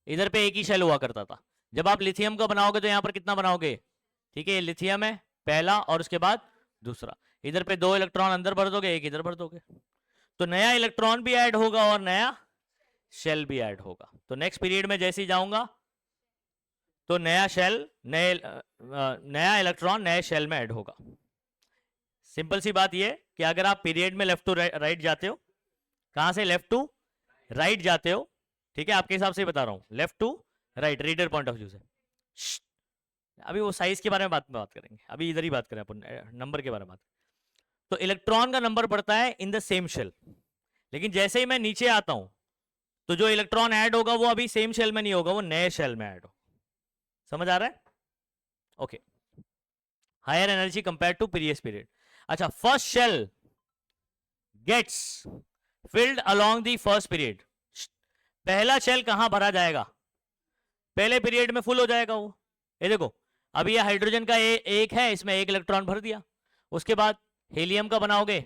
इधर पे एक ही शेल हुआ करता था। जब आप लिथियम का बनाओगे तो यहां पर कितना बनाओगे, ठीक है, लिथियम है पहला और उसके बाद दूसरा, इधर पे 2 इलेक्ट्रॉन अंदर भर दोगे, एक इधर भर दोगे, तो नया इलेक्ट्रॉन भी ऐड होगा और नया शेल भी ऐड होगा। तो नेक्स्ट पीरियड में जैसे ही जाऊंगा तो नया शेल, नया इलेक्ट्रॉन नए शेल में ऐड होगा। सिंपल सी बात ये कि अगर आप पीरियड में लेफ्ट टू राइट जाते हो, कहां से लेफ्ट टू राइट जाते हो, ठीक है, आपके हिसाब से बता रहा हूं, left to right reader point of view से। अभी वो साइज के बारे में बात करेंगे, अभी इधर ही बात करें अपन नंबर के बारे में बात। तो इलेक्ट्रॉन का नंबर बढ़ता है इन द सेम शेल, लेकिन जैसे ही मैं नीचे आता हूं तो जो इलेक्ट्रॉन ऐड होगा वो अभी सेम शेल में नहीं होगा, वो नए शेल में ऐड होगा। समझ आ रहा है? Okay, higher energy compare to previous period. अच्छा, first shell gets filled along the first period. पहला शेल कहां भरा जाएगा, पहले पीरियड में फुल हो जाएगा वो। ये देखो, अभी ये हाइड्रोजन का एक है, इसमें एक इलेक्ट्रॉन भर दिया, उसके बाद हीलियम का बनाओगे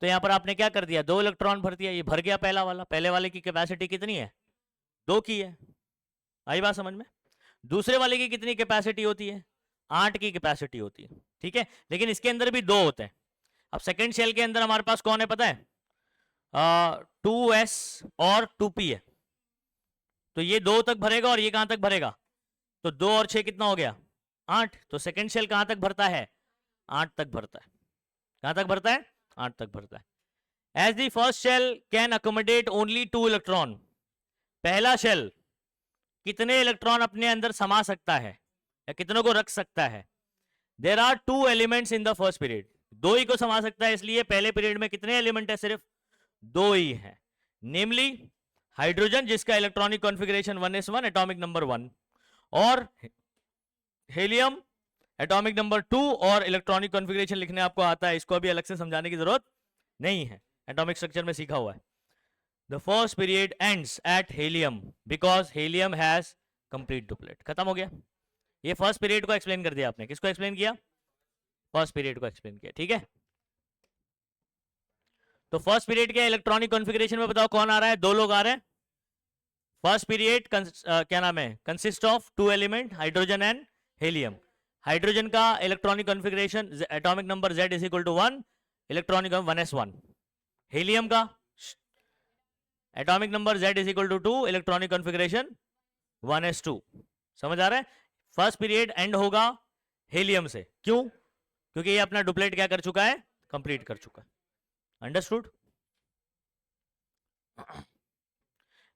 तो यहां पर आपने क्या कर दिया, 2 इलेक्ट्रॉन भर दिया, ये भर गया पहला वाला। पहले वाले की कैपेसिटी कितनी है, 2 की है, आई बात समझ में। दूसरे वाले की कितनी कैपेसिटी होती है, 8 की कैपेसिटी होती है, ठीक है, लेकिन इसके अंदर भी 2 होते हैं। अब सेकेंड शेल के अंदर हमारे पास कौन है पता है, 2s और 2p है, तो ये 2 तक भरेगा और ये कहां तक भरेगा, तो 2 और 6 कितना हो गया, 8। तो सेकेंड शेल कहां तक भरता है, 8 तक भरता है। कहां तक भरता है, 8 तक भरता है। As the first shell can accommodate only 2 electron. पहला शेल कितने इलेक्ट्रॉन अपने अंदर समा सकता है या कितनों को रख सकता है, there are 2 elements in the first period, 2 ही को समा सकता है, इसलिए पहले पीरियड में कितने एलिमेंट है, सिर्फ 2 ही है, नेमली हाइड्रोजन जिसका electronic configuration 1s1 atomic number 1, और हीलियम एटॉमिक नंबर 2, और इलेक्ट्रॉनिक कॉन्फ़िगरेशन लिखने आपको आता है, इसको अभी अलग से समझाने की जरूरत नहीं है, एटॉमिक स्ट्रक्चर में सीखा हुआ है। The first period ends at helium because helium has complete duplet। खत्म हो गया, ये फर्स्ट पीरियड को एक्सप्लेन कर दिया आपने। किसको एक्सप्लेन किया, फर्स्ट पीरियड को एक्सप्लेन किया, ठीक है। तो फर्स्ट पीरियड के इलेक्ट्रॉनिक कॉन्फ़िगरेशन में बताओ कौन आ रहा है, 2 लोग आ रहे हैं। फर्स्ट पीरियड क्या नाम है, consist of 2 element hydrogen and helium. Hydrogen का electronic configuration atomic number Z is equal to 1, electronic 1s1। Helium का atomic number Z is equal to 2, electronic configuration 1s2। समझ आ रहा है? फर्स्ट पीरियड एंड होगा हीलियम से, क्यों, क्योंकि ये अपना डुप्लेट क्या कर चुका है, कंप्लीट कर चुका है। अंडरस्टूड?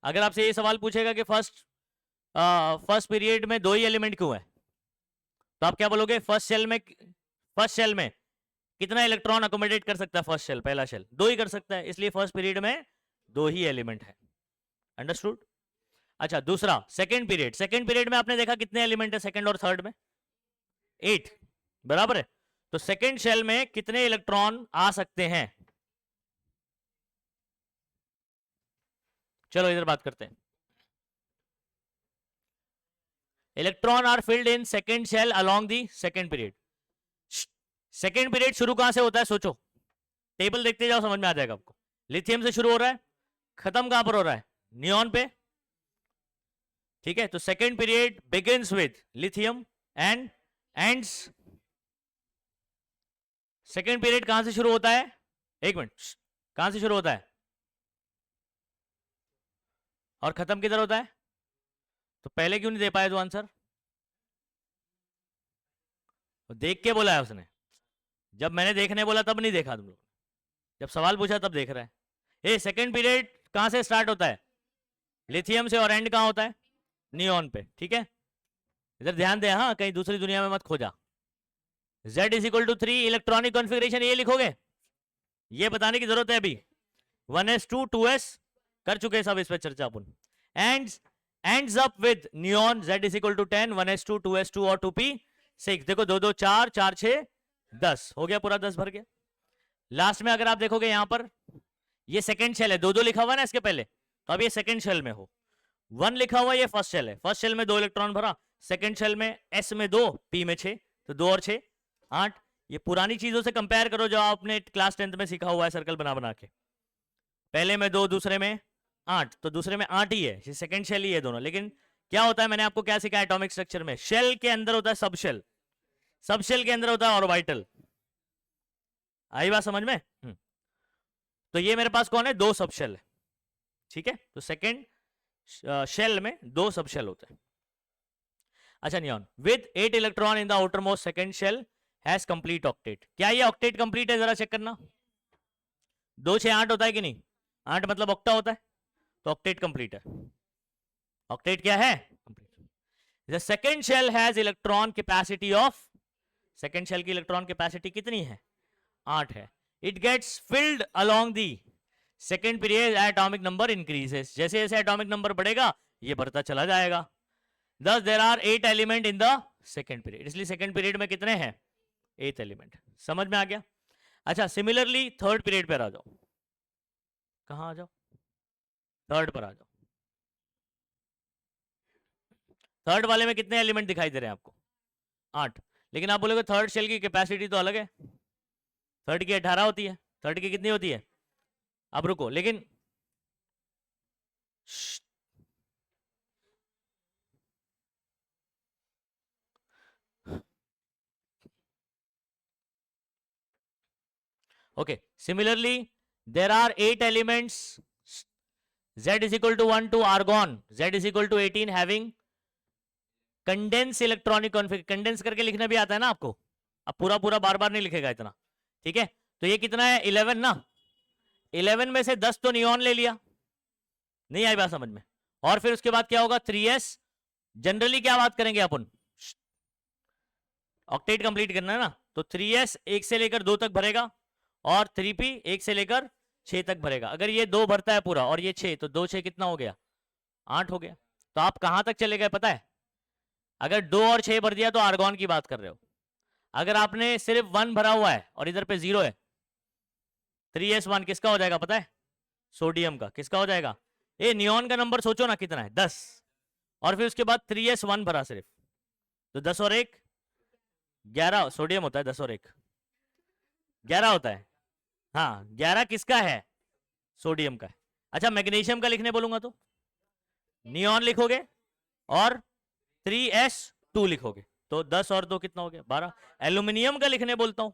अगर आपसे ये सवाल पूछेगा कि फर्स्ट पीरियड में 2 ही एलिमेंट क्यों है, तो आप क्या बोलोगे? फर्स्ट शेल में कितना इलेक्ट्रॉन अकोमोडेट कर सकता है फर्स्ट शेल? पहला शेल 2 ही कर सकता है, इसलिए फर्स्ट पीरियड में 2 ही एलिमेंट है। अंडरस्टूड? अच्छा, दूसरा सेकंड पीरियड में आपने देखा कितने एलिमेंट है सेकंड और थर्ड में? 8, बराबर है। तो सेकंड शेल में कितने इलेक्ट्रॉन आ सकते हैं? चलो इधर बात करते हैं। Electron are filled in second shell along the second period. Second period शुरू कहां से होता है? सोचो, टेबल देखते जाओ, समझ में आ जाएगा आपको। लिथियम से शुरू हो रहा है, खत्म कहां पर हो रहा है? नियॉन पे। ठीक है, तो second period begins with lithium and ends. Second period कहां से शुरू होता है? एक मिनट, कहां से शुरू होता है और खत्म किधर होता है? तो पहले क्यों नहीं दे पाए तो आंसर? देख के बोला है उसने, जब मैंने देखने बोला तब नहीं देखा तुम लोग, जब सवाल पूछा तब देख रहा है। ये सेकंड पीरियड कहां से स्टार्ट होता है? लिथियम से, और एंड कहां होता है? नियॉन पे। ठीक है, इधर ध्यान दे, हाँ कहीं दूसरी दुनिया में मत खो जा। Z is equal to 3 electronic configuration ये लिखोगे, ये बताने की जरूरत है अभी। 1s2 2s कर चुके सब इस पे चर्चा अपन। Ends up with neon Z is equal to 10 1s2 2s2 और 2p6। देखो 2 2 4 4 6 10 हो गया, पूरा 10 भर गया। लास्ट में अगर आप देखोगे यहां पर ये सेकंड शेल है, 2 2 लिखा हुआ है ना इसके पहले, तो अब ये सेकंड शेल में हो। 1 लिखा हुआ ये फर्स्ट शेल है, फर्स्ट शेल में 2 इलेक्ट्रॉन भरा, सेकंड शेल में S में 2 P में 6, तो 2 और 6 8। ये पुरानी चीजों से कंपेयर करो जो आपने क्लास 10th में सीखा हुआ है, सर्कल बना बना के। पहले में 2 दूसरे में 8, तो दूसरे में 8 ही है, सेकंड शेल ही है दोनों। लेकिन क्या होता है, मैंने आपको क्या सिखाया एटॉमिक स्ट्रक्चर में? शेल के अंदर होता है सब शेल, सब शेल के अंदर होता है ऑर्बिटल। आई बात समझ में? तो ये मेरे पास कौन है? 2 सब शेल है। ठीक है, तो सेकंड शेल में 2 सब शेल होते हैं। अच्छा, neon with 8 electron in the outer most second shell has complete octet. क्या ये ऑक्टेट कंप्लीट है? जरा चेक करना। 2 6 8 होता है कि नहीं? 8 मतलब ऑक्टा होता है, तो ऑक्टेट कंप्लीट है। ऑक्टेट क्या है? Complete. The second shell has electron capacity of, second shell की इलेक्ट्रॉन कैपेसिटी कितनी है? 8 है। It gets filled along the second period atomic number increases. जैसे जैसे एटॉमिक नंबर बढ़ेगा ये बढ़ता चला जाएगा। Thus there are 8 element in the second period, इसलिए सेकंड पीरियड में कितने हैं? 8 एलिमेंट। समझ में आ गया? अच्छा, सिमिलरली थर्ड पीरियड पर आ जाओ। कहां आ जाओ? थर्ड पर आ जाओ। थर्ड वाले में कितने एलिमेंट दिखाई दे रहे हैं आपको? 8। लेकिन आप बोलोगे थर्ड शेल की कैपेसिटी तो अलग है, थर्ड की 18 होती है, थर्ड की कितनी होती है? अब रुको, लेकिन okay, similarly there are 8 elements. Z is equal to 1 to argon, Z is equal to 18 having condense electronic configuration. Condense करके लिखना भी आता है ना आपको, अब पूरा पूरा बार बार नहीं लिखेगा इतना। ठीक है, तो ये कितना है? 11 ना। 11 में से 10 तो नियॉन ले लिया, नहीं आई बात समझ में? और फिर उसके बाद क्या होगा? 3s। जनरली क्या बात करेंगे अपन? ऑक्टेट कंप्लीट करना है ना, तो 3s 1 से लेकर 2 तक भरेगा और 3p 1 से लेकर 6 तक भरेगा। अगर ये 2 भरता है पूरा और ये 6, तो 2 6 कितना हो गया? 8 हो गया। तो आप कहां तक चले गए पता है? अगर 2 और 6 भर दिया तो आर्गॉन की बात कर रहे हो। अगर आपने सिर्फ 1 भरा हुआ है और इधर पे 0 है, 3s1 किसका हो जाएगा पता है? सोडियम का। किसका हो जाएगा? ये नियॉन का नंबर सोचो ना कितना है? 10। और फिर उसके बाद 3s1 भरा सिर्फ, तो 10 और 1 11 सोडियम होता है, 10 और 1 11 होता है। हाँ, 11 किसका है? सोडियम का है। अच्छा, मैग्नीशियम का लिखने बोलूंगा तो नियॉन लिखोगे और 3s2 लिखोगे, तो 10 और 2 कितना हो गया? 12। एल्यूमिनियम का लिखने बोलता हूं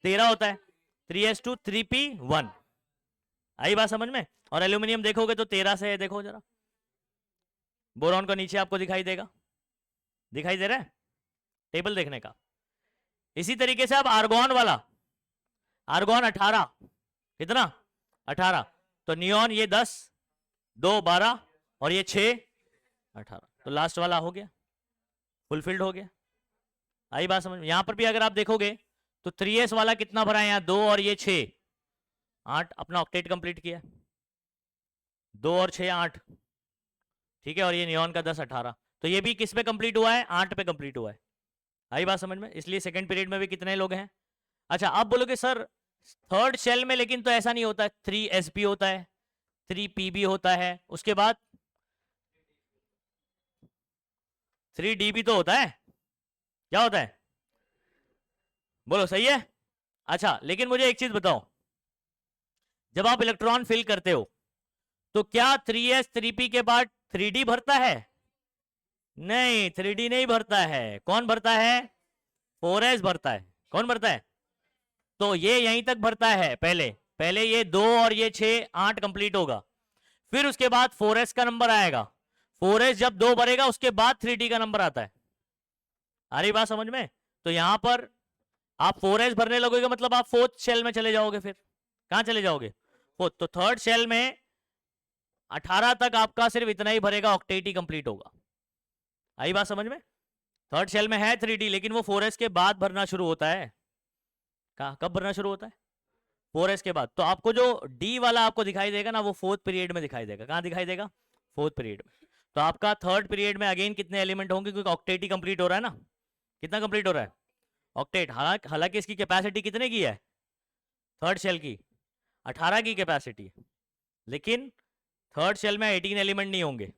13 होता है, 3s2 3p1। आई बात समझ में? और एल्यूमिनियम देखोगे तो 13 से है, देखो जरा, बोरॉन का नीचे आपको दिखाई देगा, दिखाई दे रहा है टेबल देखने का। इसी तरीके से अब आर्गॉन वाला, आर्गॉन 18, कितना? 18। तो नियॉन ये 10, 2 12 और ये 6 18, तो लास्ट वाला हो गया, फुलफिल्ड हो गया। आई बात समझ में? यहां पर भी अगर आप देखोगे तो 3s वाला कितना भरा है, यहाँ 2 और ये 6 8, अपना ऑक्टेट कंप्लीट किया, 2 और 6 8, ठीक है। और ये नियॉन का 10 18, तो ये भी किस पे कंप्लीट हुआ है, 8 पे कंप्लीट हुआ है। आई बात समझ में? इसलिए सेकंड पीरियड में भी कितने लोग हैं। अच्छा, आप बोलोगे सर थर्ड शेल में लेकिन तो ऐसा नहीं होता है, 3sp होता है, 3pb होता है, उसके बाद 3db तो होता है, क्या होता है बोलो, सही है। अच्छा, लेकिन मुझे एक चीज बताओ, जब आप इलेक्ट्रॉन फिल करते हो तो क्या 3s 3p के बाद 3d भरता है? नहीं, 3d नहीं भरता है। कौन भरता है? 4s भरता है। कौन भरता है? तो ये यहीं तक भरता है, पहले पहले ये 2 और ये 6 8 कंप्लीट होगा, फिर उसके बाद 4s का नंबर आएगा, 4s जब 2 भरेगा उसके बाद 3d का नंबर आता है। आ रही बात समझ में? तो यहां पर आप 4s भरने लगोगे मतलब आप फोर्थ शेल में चले जाओगे, फिर कहां चले जाओगे, फोर्थ। तो थर्ड शेल में 18 तक आपका सिर्फ इतना ही भरेगा, ऑक्टेट ही कंप्लीट होगा। आई बात समझ में? थर्ड शेल में है 3d, लेकिन वो 4s के बाद भरना शुरू होता है। कब भरना शुरू होता है? 4s के बाद। तो आपको जो d वाला आपको दिखाई देगा ना, वो फोर्थ पीरियड में दिखाई देगा। कहां दिखाई देगा? फोर्थ पीरियड में। तो आपका थर्ड पीरियड में अगेन कितने एलिमेंट होंगे, क्योंकि ऑक्टेट ही कंप्लीट हो रहा है ना। कितना कंप्लीट हो रहा है? ऑक्टेट। हालांकि इसकी कैपेसिटी कितने की है थर्ड शेल की? 18 की कैपेसिटी, लेकिन थर्ड शेल में 18 एलिमेंट नहीं होंगे,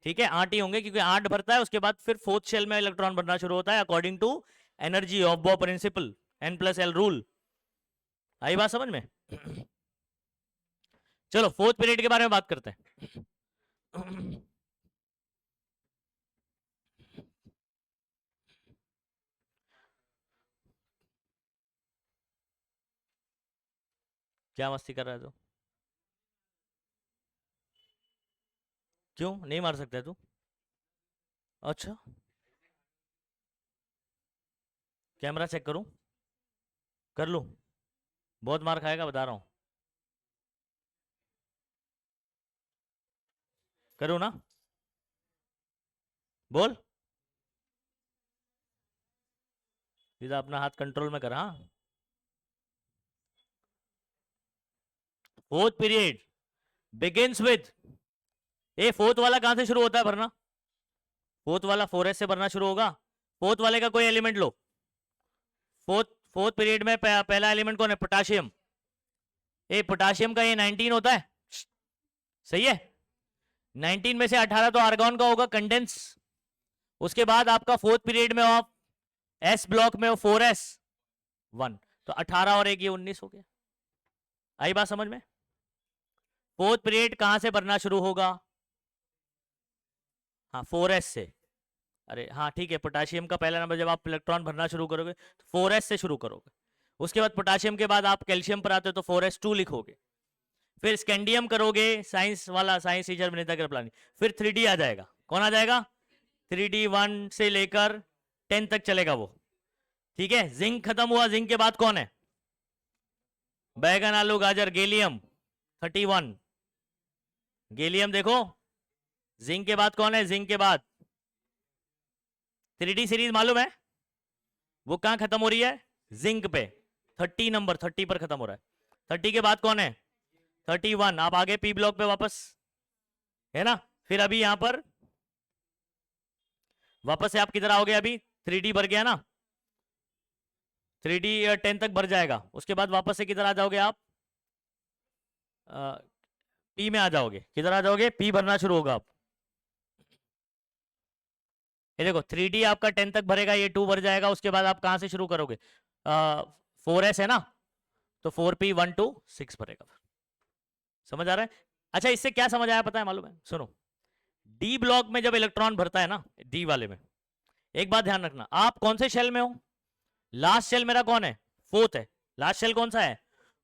ठीक है, 8 ही होंगे, क्योंकि 8 भरता है, उसके बाद फिर फोर्थ शेल में इलेक्ट्रॉन भरना शुरू होता है अकॉर्डिंग टू एनर्जी ऑफ बॉ प्रिंसिपल, n+l रूल। आई बात समझ में? चलो फोर्थ पीरियड के बारे में बात करते हैं। क्या मस्ती कर रहा है तू? क्यों नहीं मार सकता तू? अच्छा, कैमरा चेक करूं? कर लूं? बहुत मार खाएगा, बता रहा हूं। करूं ना? बोल, सीधा अपना हाथ कंट्रोल में कर। हाँ, fourth period begins with, A fourth वाला कहां से शुरू होता है भरना? फोर्थ वाला 4s से भरना शुरू होगा। फोर्थ वाले का कोई एलिमेंट लो। फोर्थ पीरियड में पहला एलिमेंट कौन है? पोटाशियम। ए पोटाशियम का ये 19 होता है, सही है। 19 में से 18 तो आर्गॉन का होगा, कंडेंस। उसके बाद आपका फोर्थ पीरियड में ऑफ एस ब्लॉक में 4s 1, तो 18 और एक ये 19 हो गया। आई बात समझ में? फोर्थ पीरियड कहां से भरना शुरू होगा? हाँ 4s से। अरे हाँ ठीक है, पोटाशियम का पहला नंबर जब आप इलेक्ट्रॉन भरना शुरू करोगे तो 4s से शुरू करोगे। उसके बाद पोटाशियम के बाद आप कैल्शियम पर आते हो तो 4s2 लिखोगे। फिर स्कैंडियम करोगे, साइंस वाला, साइंस टीचर विनीता कृपलानी। फिर 3d आ जाएगा। कौन आ जाएगा? 3d 1 से लेकर 10 तक चलेगा वो, ठीक है। जिंक खत्म हुआ, जिंक के बाद कौन है? बैगन आलू गाजर, गैलियम 31। गैलियम देखो, जिंक के बाद कौन है? जिंक के बाद 3d सीरीज मालूम है वो कहां खत्म हो रही है? जिंक पे, 30 नंबर, 30 पर खत्म हो रहा है। 30 के बाद कौन है? 31। आप आगे पी ब्लॉक पे वापस, है ना। फिर अभी यहां पर वापस से आप किधर आओगे? अभी 3d भर गया ना, 3d 10 तक भर जाएगा। उसके बाद वापस से किधर आ जाओगे आप? पी में आ जाओगे। किधर आ जाओगे? पी भरना शुरू होगा आप। ये देखो 3d आपका 10 तक भरेगा, ये 2 भर जाएगा। उसके बाद आप कहां से शुरू करोगे? 4s है ना, तो 4p 1 2 6 भरेगा। समझ आ रहा है? अच्छा, इससे क्या समझ आया पता है, मालूम है? सुनो, डी ब्लॉक में जब इलेक्ट्रॉन भरता है ना, डी वाले में, एक बात ध्यान रखना, आप कौन से शेल में हो? लास्ट शेल मेरा कौन है? फोर्थ है। लास्ट शेल कौन सा है?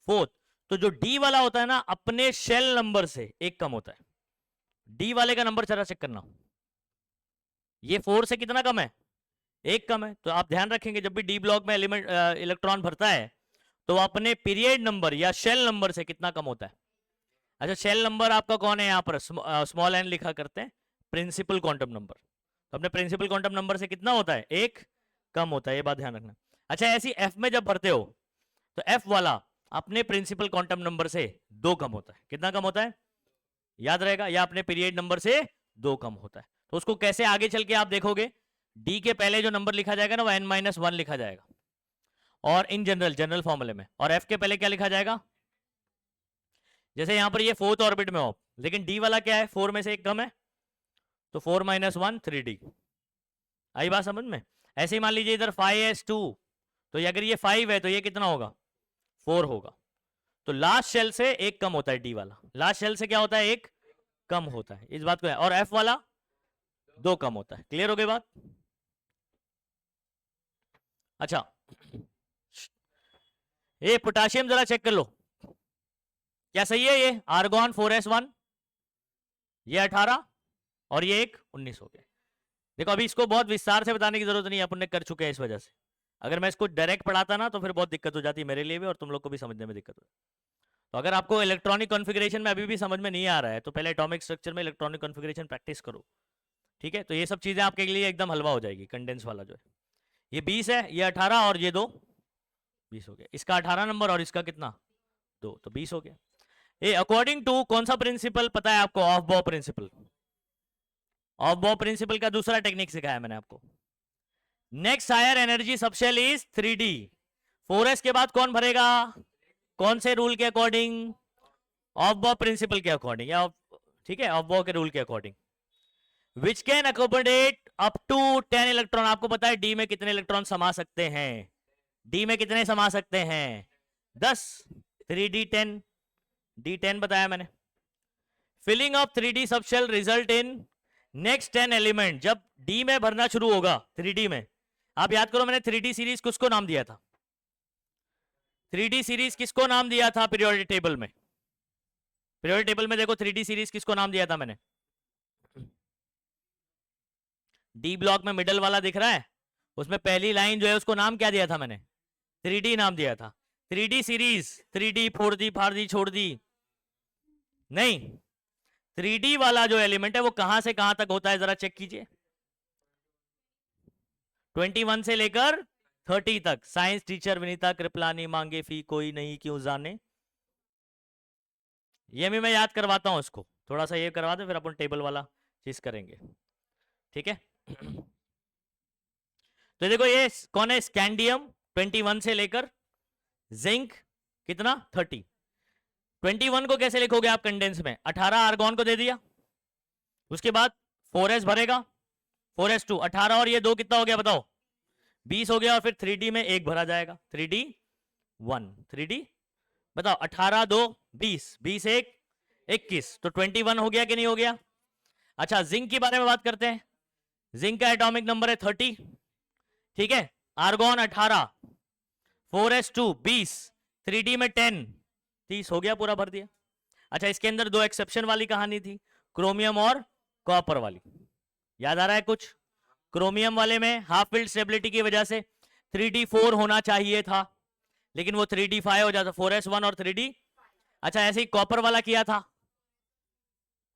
फोर्थ। तो जो डी वाला होता है ना, अपने शेल नंबर से एक कम होता है। डी वाले का नंबर जरा चेक करना, ये 4 से कितना कम है? एक कम है। तो आप ध्यान रखेंगे जब भी डी ब्लॉक में एलिमेंट इलेक्ट्रॉन भरता है तो अपने पीरियड नंबर या शेल नंबर से कितना कम होता है? अच्छा शेल नंबर आपका कौन है यहाँ पर, स्मॉल एन लिखा करते हैं, प्रिंसिपल क्वांटम नंबर। तो अपने प्रिंसिपल क्वांटम नंबर से कितना होता है, एक कम होता है, ये बात ध्यान रखना। अच्छा ऐसी एफ में जब भरते हो तो एफ वाला अपने प्रिंसिपल क्वांटम नंबर से 2 कम होता है। कितना कम होता है, याद रहेगा, या अपने पीरियड नंबर से 2 कम होता है। तो उसको कैसे आगे चल के आप देखोगे, डी के पहले जो नंबर लिखा जाएगा ना वो n-1 लिखा जाएगा, और इन जनरल फॉर्मूले में, और एफ के पहले क्या लिखा जाएगा, जैसे यहां पर ये 4th ऑर्बिट में हो, लेकिन डी वाला क्या है, 4 में से 1 कम है, तो 4 - 1 3d। आई बात समझ में। ऐसे ही मान लीजिए इधर 5s2, तो अगर ये 5 है तो ये कितना होगा, 4 होगा। तो लास्ट शेल से 1 कम होता है, डी वाला लास्ट शेल से क्या होता है, 1 कम होता है, इस बात को है। और एफ वाला 2 कम होता है। क्लियर हो गई बात। अच्छा ये पोटाशियम जरा चेक कर लो, क्या सही है, ये आर्गॉन 4s1, ये 18 और ये एक 19 हो गया। देखो अभी इसको बहुत विस्तार से बताने की जरूरत नहीं है, अपन ने कर चुके हैं इस वजह से। अगर मैं इसको डायरेक्ट पढ़ाता ना तो फिर बहुत दिक्कत हो जाती है मेरे लिए भी, और तुम लोग को भी समझने में दिक्कत हो। तो अगर आपको इलेक्ट्रॉनिक कॉन्फ़िगरेशन में अभी भी समझ में नहीं आ रहा है तो पहले एटॉमिक स्ट्रक्चर में इलेक्ट्रॉनिक कॉन्फ़िगरेशन प्रैक्टिस करो, ठीक है। तो ये सब चीजें आपके लिए एकदम हलवा हो जाएगी। कंडेंस वाला जो है ये 20 है, ये 18 और ये 2 20 हो गया। इसका 18 नंबर और इसका कितना 2, तो 20 हो गया। ये अकॉर्डिंग टू कौन सा प्रिंसिपल पता है आपको, ऑफ बॉ प्रिंसिपल। ऑफ बॉ प्रिंसिपल का दूसरा टेक्निक सिखाया मैंने आपको। Next higher energy subshell is 3d। 4s के बाद कौन भरेगा, कौन से रूल के अकॉर्डिंग, ऑफ बॉ प्रिंसिपल के अकॉर्डिंग, या ठीक है ऑफ बॉ के रूल के according. Which can accommodate up to 10 electron. आपको पता है डी में कितने इलेक्ट्रॉन समा सकते हैं, डी में कितने समा सकते हैं, 10। 3d10, d10 बताया मैंने। Filling of 3d subshell result in next 10 element. जब डी में भरना शुरू होगा 3d में, आप याद करो मैंने 3d सीरीज किसको नाम दिया था, 3d सीरीज किसको नाम दिया था पीरियोडिक टेबल में, पीरियोडिक टेबल में देखो 3d सीरीज किसको नाम दिया था मैंने, डी ब्लॉक में मिडल वाला दिख रहा है, उसमें पहली लाइन जो है उसको नाम क्या दिया था मैंने, 3d नाम दिया था। 3d series 3d 4d 5d छोड़ दी नहीं, 3d वाला जो एलिमेंट है वो कहां से कहां तक होता है जरा चेक कीजिए, 21 से लेकर 30 तक। साइंस टीचर विनीता कृपलानी मांगे फी कोई नहीं क्यों जाने। ये भी मैं याद करवाता हूं इसको, थोड़ा सा ये करवा दे फिर अपन टेबल वाला चीज करेंगे, ठीक है। तो देखो ये कौन है, स्कैंडियम 21 से लेकर जिंक कितना 30। 21 को कैसे लिखोगे आप कंडेंस में, 18 आर्गॉन को दे दिया, उसके बाद 4s भरेगा, 4s2 18 और ये 2 कितना हो गया बताओ 20 हो गया, और फिर 3d में 1 भरा जाएगा, 3d 1 3d बताओ 18 2 20 20 1 21, तो 21 हो गया कि नहीं हो गया। अच्छा जिंक के बारे में बात करते हैं, जिंक का एटॉमिक नंबर है 30, ठीक है। आर्गॉन 18, 4s2 20, 3d में 10 30 हो गया, पूरा भर दिया। अच्छा इसके अंदर 2 एक्सेप्शन वाली कहानी थी, क्रोमियम और कॉपर वाली, याद आ रहा है कुछ। क्रोमियम वाले में हाफ फील्ड स्टेबिलिटी की वजह से 3d4 होना चाहिए था, लेकिन वो 3d5 हो जाता, 4s1 और 3d। अच्छा ऐसे ही कॉपर वाला किया था,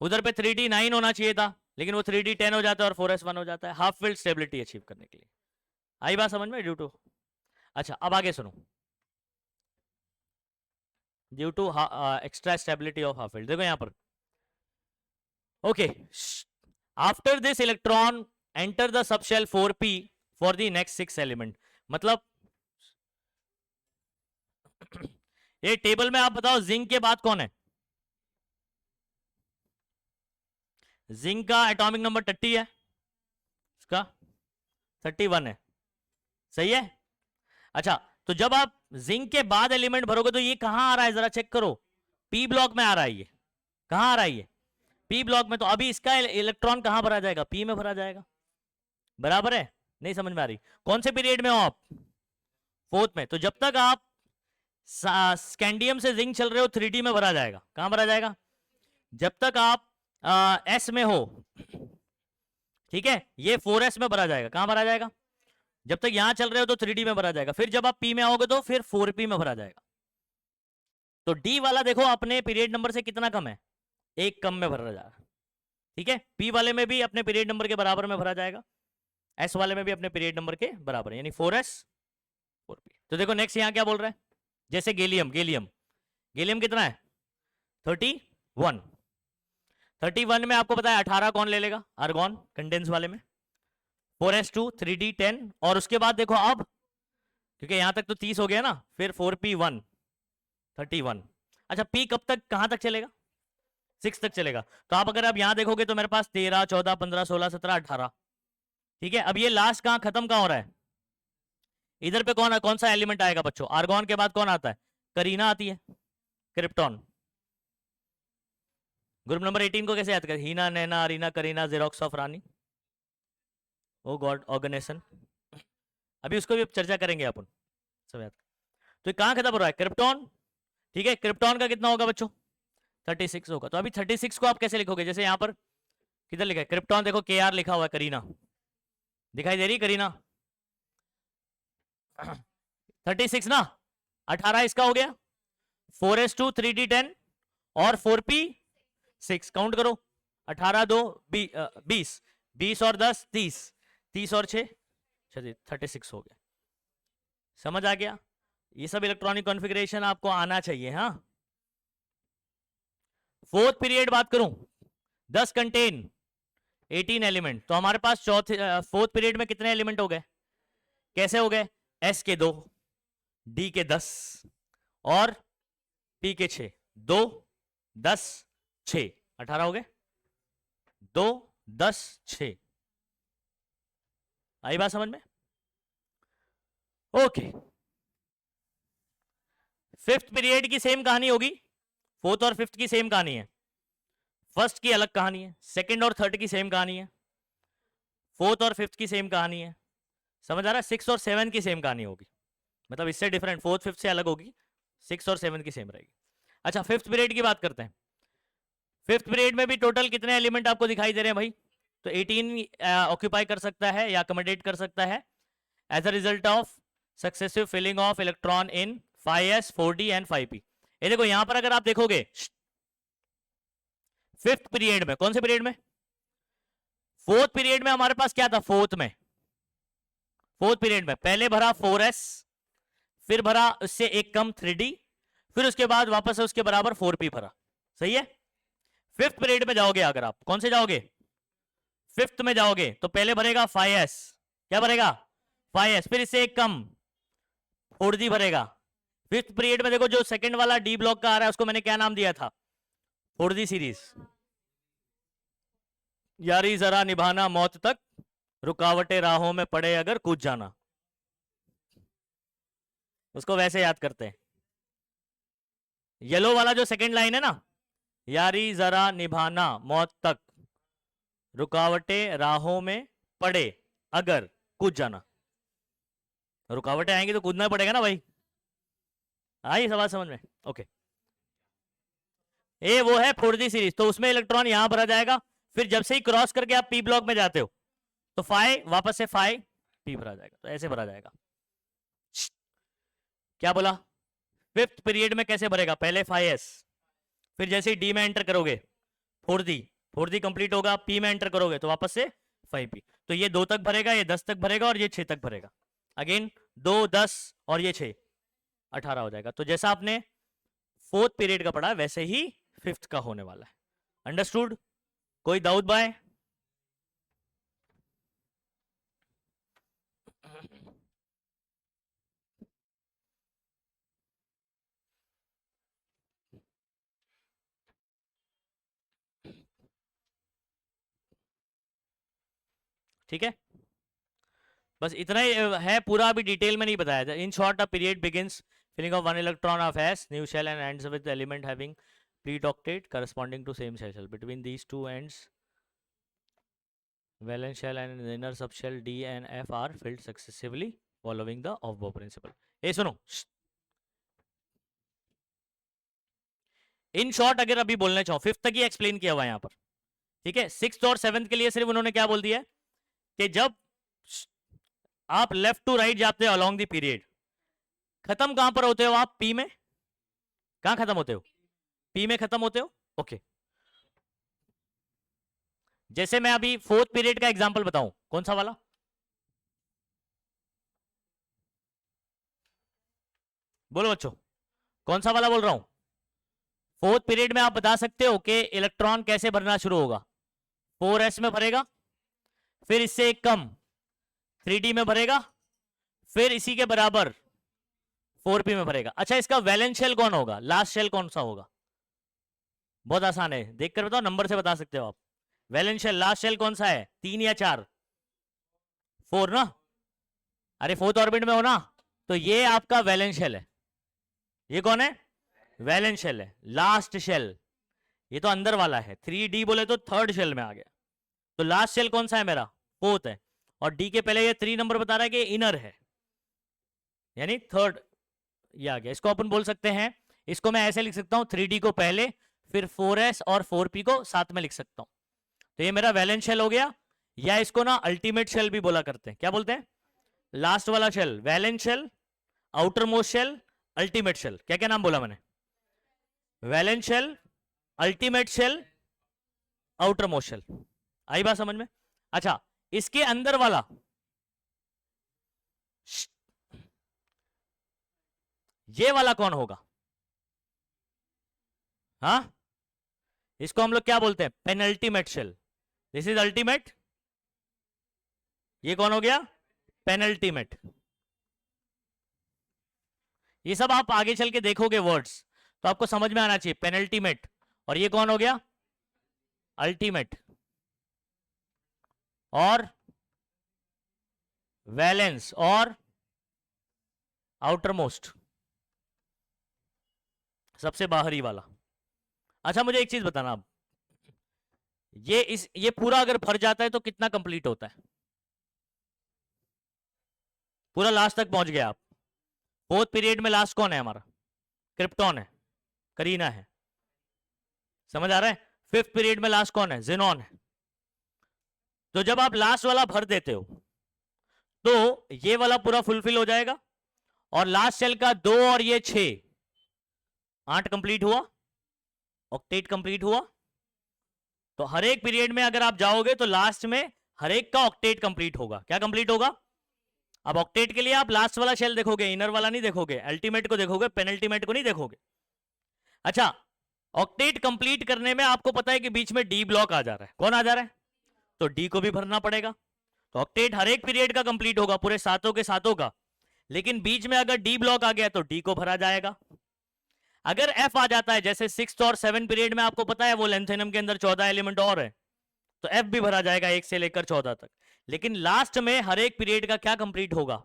उधर पे 3d9 होना चाहिए था, लेकिन वो 3d10 हो जाता है और 4s1 हो जाता है, हाफ फील्ड स्टेबिलिटी अचीव करने के लिए। आई बात समझ में, ड्यू टू। अच्छा अब आगे सुनो, due to extra stability of half filled. देखो यहां पर okay, after this electron enter the subshell 4p for the next 6 element. मतलब ये टेबल में आप बताओ जिंक के बाद कौन है, जिंक का एटॉमिक नंबर 30 है, इसका 31 है, सही है। अच्छा तो जब आप जिंक के बाद एलिमेंट भरोगे तो ये कहां आ रहा है जरा चेक करो, पी ब्लॉक में आ रहा है, ये कहां आ रहा है, ये पी ब्लॉक में। तो अभी इसका इलेक्ट्रॉन कहां भरा जाएगा, पी में भरा जाएगा, बराबर है। नहीं समझ में आ रही, कौन से पीरियड में हो आप, 4th में। तो जब तक आप स्कैंडियम से जिंक चल रहे हो 3d में भरा जाएगा, कहां भरा जाएगा, जब तक आप एस में हो, ठीक है, ये 4s में भरा जाएगा, कहां भरा जाएगा, जब तक यहां चल रहे हो तो 3d में भरा जाएगा, फिर जब आप p में आओगे तो फिर 4p में भरा जाएगा। तो डी वाला देखो अपने पीरियड नंबर से कितना कम है, एक कम में भरा जा रहा है, ठीक है। पी वाले में भी अपने पीरियड नंबर के बराबर में भरा जाएगा, एस वाले में भी अपने पीरियड नंबर के बराबर, यानी 4s 4p। तो देखो नेक्स्ट यहां क्या बोल रहा है, जैसे गैलियम, गैलियम कितना है 31, 31 में आपको पता है 18 कौन ले लेगा, आर्गॉन कंडेंस वाले में, 4s2 3d10, और उसके बाद देखो अब क्योंकि यहां तक तो 30 हो गया ना, फिर 4p1 31। अच्छा p कब तक कहां तक चलेगा, 6 तक चलेगा। तो आप अगर आप यहां देखोगे तो मेरे पास 13 14 15 16 17 18, ठीक है। अब ये लास्ट कहां खत्म कहां हो रहा है, इधर पे कौन सा एलिमेंट आएगा बच्चों, आर्गॉन के बाद कौन आता है, करीना आती है, क्रिप्टॉन। ग्रुप नंबर 18 को कैसे याद करें, Heena Naina Arina Kareena xerox of Rani, oh god organisation, अभी उसको भी चर्चा करेंगे अपन सब याद। तो कहां खत्म हो रहा है, क्रिप्टॉन, ठीक है। क्रिप्टॉन का कितना होगा बच्चों 36 होगा। तो अभी 36 को आप कैसे लिखोगे, जैसे यहां पर किधर लिखा है क्रिप्टॉन, देखो के आर लिखा हुआ है, करीना दिखाई दे रही, करीना 36 ना, 18 इसका हो गया, 4s2 3d10 और 4p6, काउंट करो, 18 2 20, 20 और 10 30, 30 और 6 36 हो गया। समझ आ गया, ये सब इलेक्ट्रॉनिक कॉन्फ़िगरेशन आपको आना चाहिए। हाँ, फोर्थ पीरियड बात करूं, 10 कंटेन 18 एलिमेंट, तो हमारे पास फोर्थ पीरियड में कितने एलिमेंट हो गए, कैसे हो गए, एस के 2, डी के 10 और पी के 6, 2 10 6 18 हो गए, 2 10 6, आई बात समझ में, ओके। फिफ्थ पीरियड की सेम कहानी होगी, फोर्थ और फिफ्थ की सेम कहानी है, फर्स्ट की अलग कहानी है, सेकंड और थर्ड की सेम कहानी है, फोर्थ और फिफ्थ की सेम कहानी है, समझ आ रहा है, सिक्स और सेवन की सेम कहानी होगी, मतलब इससे डिफरेंट, फोर्थ फिफ्थ से अलग होगी, सिक्स और सेवन की सेम रहेगी। अच्छा, फिफ्थ पीरियड की बात करते हैं। फिफ्थ पीरियड में भी टोटल कितने एलिमेंट आपको दिखाई दे रहे हैं भाई, तो 18 ऑक्यूपाई कर सकता है या अकोमोडेट कर सकता है as a result of successive filling of electron in 5s 4d and 5p। ये देखो यहां पर अगर आप देखोगे फिफ्थ पीरियड में, कौन से पीरियड में, फोर्थ पीरियड में हमारे पास क्या था, फोर्थ पीरियड में पहले भरा 4s, फिर भरा उससे एक कम 3d, फिर उसके बाद वापस से उसके बराबर 4p भरा, सही है। फिफ्थ पीरियड में जाओगे, अगर आप कौन से जाओगे, फिफ्थ में जाओगे तो पहले भरेगा 5s, क्या भरेगा 5s, फिर इससे एक कम 4d भरेगा। फिफ्थ पीरियड में देखो जो सेकंड वाला डी ब्लॉक का आ रहा है उसको मैंने क्या नाम दिया था, 4d सीरीज, यारी जरा निभाना मौत तक, रुकावटें राहों में पड़े अगर कूद जाना, उसको वैसे याद करते हैं। येलो वाला जो सेकंड लाइन है ना, यारी जरा निभाना मौत तक, रुकावटें राहों में पड़े अगर कूद जाना, रुकावटें आएंगी तो कूदना पड़ेगा ना भाई, आई सवाल समझ में, ओके। ए वो है 4d सीरीज, तो उसमें इलेक्ट्रॉन यहां भरा जाएगा, फिर जब से ही क्रॉस करके आप पी ब्लॉक में जाते हो तो 5 वापस से 5 पी भरा जाएगा, तो ऐसे भरा जाएगा। क्या बोला, फिफ्थ पीरियड में कैसे भरेगा, पहले 5s, फिर जैसे ही डी में एंटर करोगे 4d कंप्लीट होगा, पी में एंटर करोगे तो वापस से 5p, तो ये 2 तक भरेगा, ये 10 तक भरेगा और ये 6 तक भरेगा, अगेन 2 10 और ये 6 18 हो जाएगा। तो जैसा आपने फोर्थ पीरियड का पढ़ा वैसे ही फिफ्थ का होने वाला है, अंडरस्टूड, कोई दाऊद भाई, ठीक है, बस इतना ही है, पूरा अभी डिटेल में नहीं बताया था। In short, a period begins filling of one electron of s new shell and ends with the element having pre-octet corresponding to same shell. Between these two ends valence shell and the inner subshell d and f are filled successively following the Aufbau principle. ए सुनो, इन शॉर्ट अगर अभी बोलना चाहो, फिफ्थ तक ही एक्सप्लेन किया हुआ है यहां पर, ठीक है। सिक्स्थ और सेवंथ के लिए सिर्फ उन्होंने क्या बोल दिया है कि जब आप लेफ्ट टू राइट जाते हो अलोंग द पीरियड, खत्म कहां पर होते हो आप, पी में, कहां खत्म होते हो? पी में खत्म होते हो। ओके, जैसे मैं अभी फोर्थ पीरियड का एग्जांपल बताऊं, कौन सा वाला? बोलो बच्चों, कौन सा वाला बोल रहा हूं? फोर्थ पीरियड में आप बता सकते हो कि इलेक्ट्रॉन कैसे भरना शुरू होगा? 4s में भरेगा, फिर इससे एक कम 3d में भरेगा, फिर इसी के बराबर 4p में भरेगा। अच्छा, इसका वैलेंस शेल कौन होगा? लास्ट शेल कौन सा होगा? बहुत आसान है, देखकर बताओ, नंबर से बता सकते हो आप। वैलेंस शेल, लास्ट शेल कौन सा है? 3 या 4? 4 ना? अरे फोर्थ ऑर्बिट में हो ना, तो ये आपका वैलेंस शेल है। ये कौन है? वैलेंस शेल है, लास्ट शेल। ये तो अंदर वाला है, 3d बोले तो थर्ड शेल में आ गया। तो लास्ट शेल कौन सा है मेरा? फोर्थ है। और डी के पहले ये 3 नंबर बता रहा है कि इनर है, यानी थर्ड ये आ गया। इसको अपन बोल सकते हैं, इसको मैं ऐसे लिख सकता हूं, 3d को पहले, फिर 4s और 4p को साथ में लिख सकता हूं। तो ये मेरा वैलेंस शेल हो गया, या इसको ना अल्टीमेट शेल भी बोला करते हैं। क्या बोलते हैं? लास्ट वाला shell, valence shell, outer most shell, ultimate shell. क्या क्या नाम बोला मैंने? Valence shell, ultimate shell, outer most shell. आई बात समझ में? अच्छा, इसके अंदर वाला, ये वाला कौन होगा? हाँ, इसको हम लोग क्या बोलते हैं? Penultimate shell. This is ultimate, ये कौन हो गया? पेनल्टीमेट। ये सब आप आगे चल के देखोगे वर्ड्स, तो आपको समझ में आना चाहिए। पेनल्टीमेट, और ये कौन हो गया? अल्टीमेट। और वैलेंस और आउटर मोस्ट, सबसे बाहरी वाला। अच्छा, मुझे एक चीज बताना अब, ये पूरा अगर भर जाता है तो कितना कंप्लीट होता है? पूरा लास्ट तक पहुंच गया आप। फोर्थ पीरियड में लास्ट कौन है हमारा? क्रिप्टॉन है, करीना है। समझ आ रहा है? फिफ्थ पीरियड में लास्ट कौन है? जेनॉन है। तो जब आप लास्ट वाला भर देते हो तो ये वाला पूरा फुलफिल हो जाएगा, और लास्ट सेल का 2 और ये 6, 8 कंप्लीट हुआ, ऑक्टेट कंप्लीट हुआ। तो हर एक पीरियड में अगर आप जाओगे तो लास्ट में हर एक का ऑक्टेट कंप्लीट होगा। क्या कंप्लीट होगा? अब ऑक्टेट के लिए आप लास्ट वाला शेल देखोगे, इनर वाला नहीं देखोगे, अल्टीमेट को देखोगे, पेनल्टीमेट को नहीं देखोगे। अच्छा, ऑक्टेट कंप्लीट करने में आपको पता है कि बीच में डी ब्लॉक आ जा रहा है। कौन आ जा रहा है? तो डी को भी भरना पड़ेगा। तो ऑक्टेट हर एक पीरियड का कंप्लीट होगा, पूरे सातों के सातों का, लेकिन बीच में अगर डी ब्लॉक आ गया तो डी को भरा जाएगा। अगर एफ आ जाता है, जैसे 6th और 7th पीरियड में आपको पता है वो लेंथेनम के अंदर 14 एलिमेंट और है, तो एफ भी भरा जाएगा 1 से लेकर 14 तक। लेकिन लास्ट में हर एक पीरियड का क्या कंप्लीट होगा?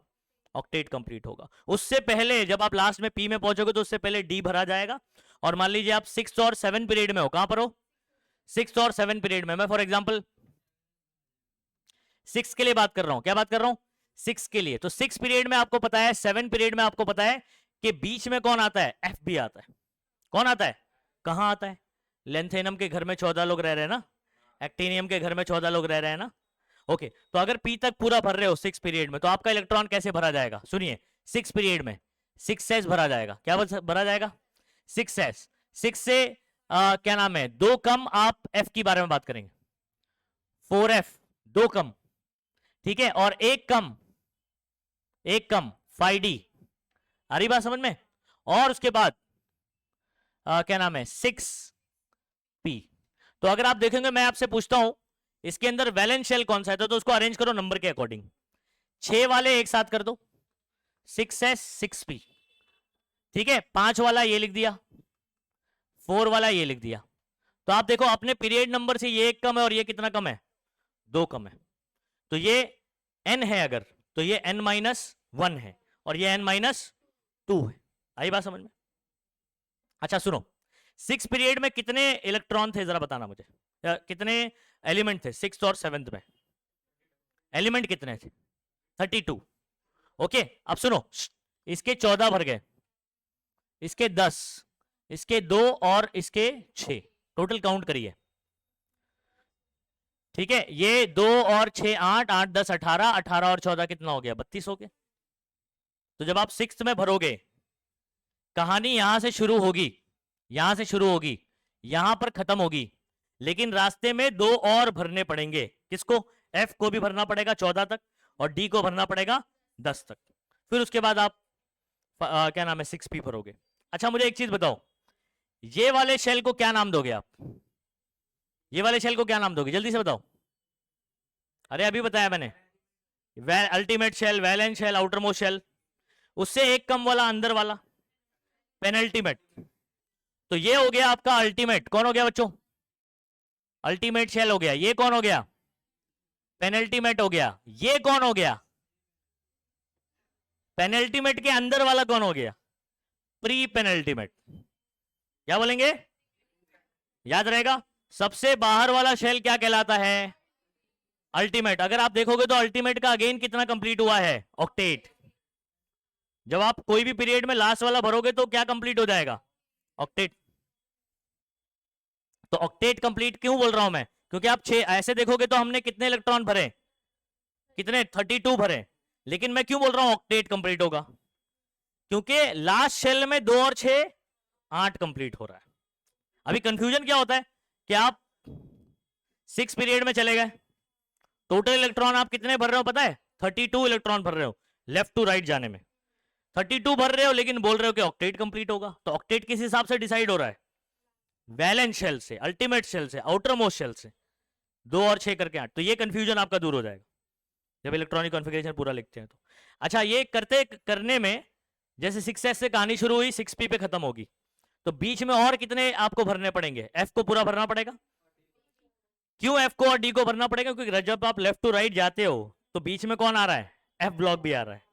ऑक्टेट कंप्लीट होगा। उससे पहले जब आप लास्ट में पी में पहुंचोगे तो उससे पहले डी भरा जाएगा। और मान लीजिए आप 6th और 7th पीरियड में हो, कहां पर हो? 6th और 7th पीरियड में। मैं फॉर एग्जांपल 6 के लिए बात कर रहा हूं। क्या बात कर रहा हूं? 6 के लिए। तो 6 पीरियड में आपको पता है, 7 पीरियड में आपको पता है कि बीच में कौन आता है? एफ भी आता है। कौन आता है? कहां आता है? लेंथेनम के घर में 14 लोग रह रहे हैं ना, एक्टिनियम के घर में 14 लोग रह रहे हैं ना। ओके, तो अगर पी तक पूरा भर रहे हो 6 पीरियड में, तो आपका इलेक्ट्रॉन कैसे भरा जाएगा? सुनिए, 6 पीरियड में 6s भरा जाएगा। क्या भरा जाएगा? 6s। 6 से क्या नाम है, 2 कम, आप f की बारे में बात करेंगे, 4f, 2 कम, ठीक है, और एक कम 5d। आ रही बात समझ में? और उसके बाद क्या नाम है, 6p। तो अगर आप देखेंगे, मैं आपसे पूछता हूं इसके अंदर वैलेंस शेल कौन सा है, तो उसको अरेंज करो नंबर के अकॉर्डिंग। 6 वाले एक साथ कर दो, 6s 6p, ठीक है। 5 वाला ये लिख दिया, 4 वाला ये लिख दिया। तो आप देखो अपने पीरियड नंबर से ये एक कम है और ये कितना कम है? 2 कम है। तो ये n है अगर, तो ये n-1 है, और ये n-2 है। आई बात समझ में? अच्छा सुनो, 6 पीरियड में कितने इलेक्ट्रॉन थे जरा बताना मुझे, कितने एलिमेंट थे 6th और 7th में? एलिमेंट कितने थे? 32। ओके, अब सुनो, इसके 14 भर गए, इसके 10, इसके 2 और इसके 6, टोटल काउंट करिए, ठीक है। ये 2 और 6 8, 8 10 18, 18 और 14 कितना हो गया? 32 हो गया। तो जब आप 6th में भरोगे, कहानी यहां से शुरू होगी, यहां से शुरू होगी, यहां पर खत्म होगी, लेकिन रास्ते में 2 और भरने पड़ेंगे। किसको? एफ को भी भरना पड़ेगा 14 तक, और डी को भरना पड़ेगा 10 तक। फिर उसके बाद आप क्या नाम है 6p भरोगे। अच्छा मुझे एक चीज बताओ, ये वाले शेल को क्या नाम दोगे आप? ये वाले शेल को क्या नाम दोगे, जल्दी से बताओ। अरे अभी बताया मैंने, ultimate shell, valence shell, outer most shell. उससे एक कम वाला अंदर वाला पेनल्टीमेट। तो ये हो गया आपका अल्टीमेट। कौन हो गया बच्चों? अल्टीमेट शेल हो गया। ये कौन हो गया? पेनल्टीमेट हो गया। ये कौन हो गया? पेनल्टीमेट के अंदर वाला कौन हो गया? Pre penultimate. क्या बोलेंगे? याद रहेगा, सबसे बाहर वाला शेल क्या कहलाता है? अल्टीमेट। अगर आप देखोगे तो अल्टीमेट का अगेन कितना कंप्लीट हुआ है? ऑक्टेट। जब आप कोई भी पीरियड में लास्ट वाला भरोगे तो क्या कंप्लीट हो जाएगा? ऑक्टेट। तो ऑक्टेट कंप्लीट क्यों बोल रहा हूं मैं? क्योंकि आप 6 ऐसे देखोगे तो हमने कितने इलेक्ट्रॉन भरे? कितने? 32 भरे। लेकिन मैं क्यों बोल रहा हूं ऑक्टेट कंप्लीट होगा? क्योंकि लास्ट शेल में 2 और 6 8 कंप्लीट हो रहा है। अभी कंफ्यूजन क्या होता है कि आप 6 पीरियड में चले गए, टोटल इलेक्ट्रॉन आप कितने भर रहे हो पता है? 32 इलेक्ट्रॉन भर रहे हो लेफ्ट टू राइट जाने में। 32 भर रहे हो लेकिन बोल रहे हो कि ऑक्टेट कंप्लीट होगा। तो ऑक्टेट किस हिसाब से डिसाइड हो रहा है? वैलेंट शेल से, अल्टीमेट शेल से, आउटर मोस्ट शेल से। 2 और 6 करके 8। तो ये कंफ्यूजन आपका दूर हो जाएगा जब इलेक्ट्रॉनिक कॉन्फ़िगरेशन पूरा लिखते हैं तो। अच्छा ये करने में जैसे 6s से कहानी शुरू हुई 6p पे खत्म होगी, तो बीच में और कितने आपको भरने पड़ेंगे? f को पूरा भरना पड़ेगा। क्यों f को और d को भरना पड़ेगा? क्योंकि जब आप लेफ्ट टू राइट जाते हो तो बीच में कौन आ रहा है? f ब्लॉक भी आ रहा है,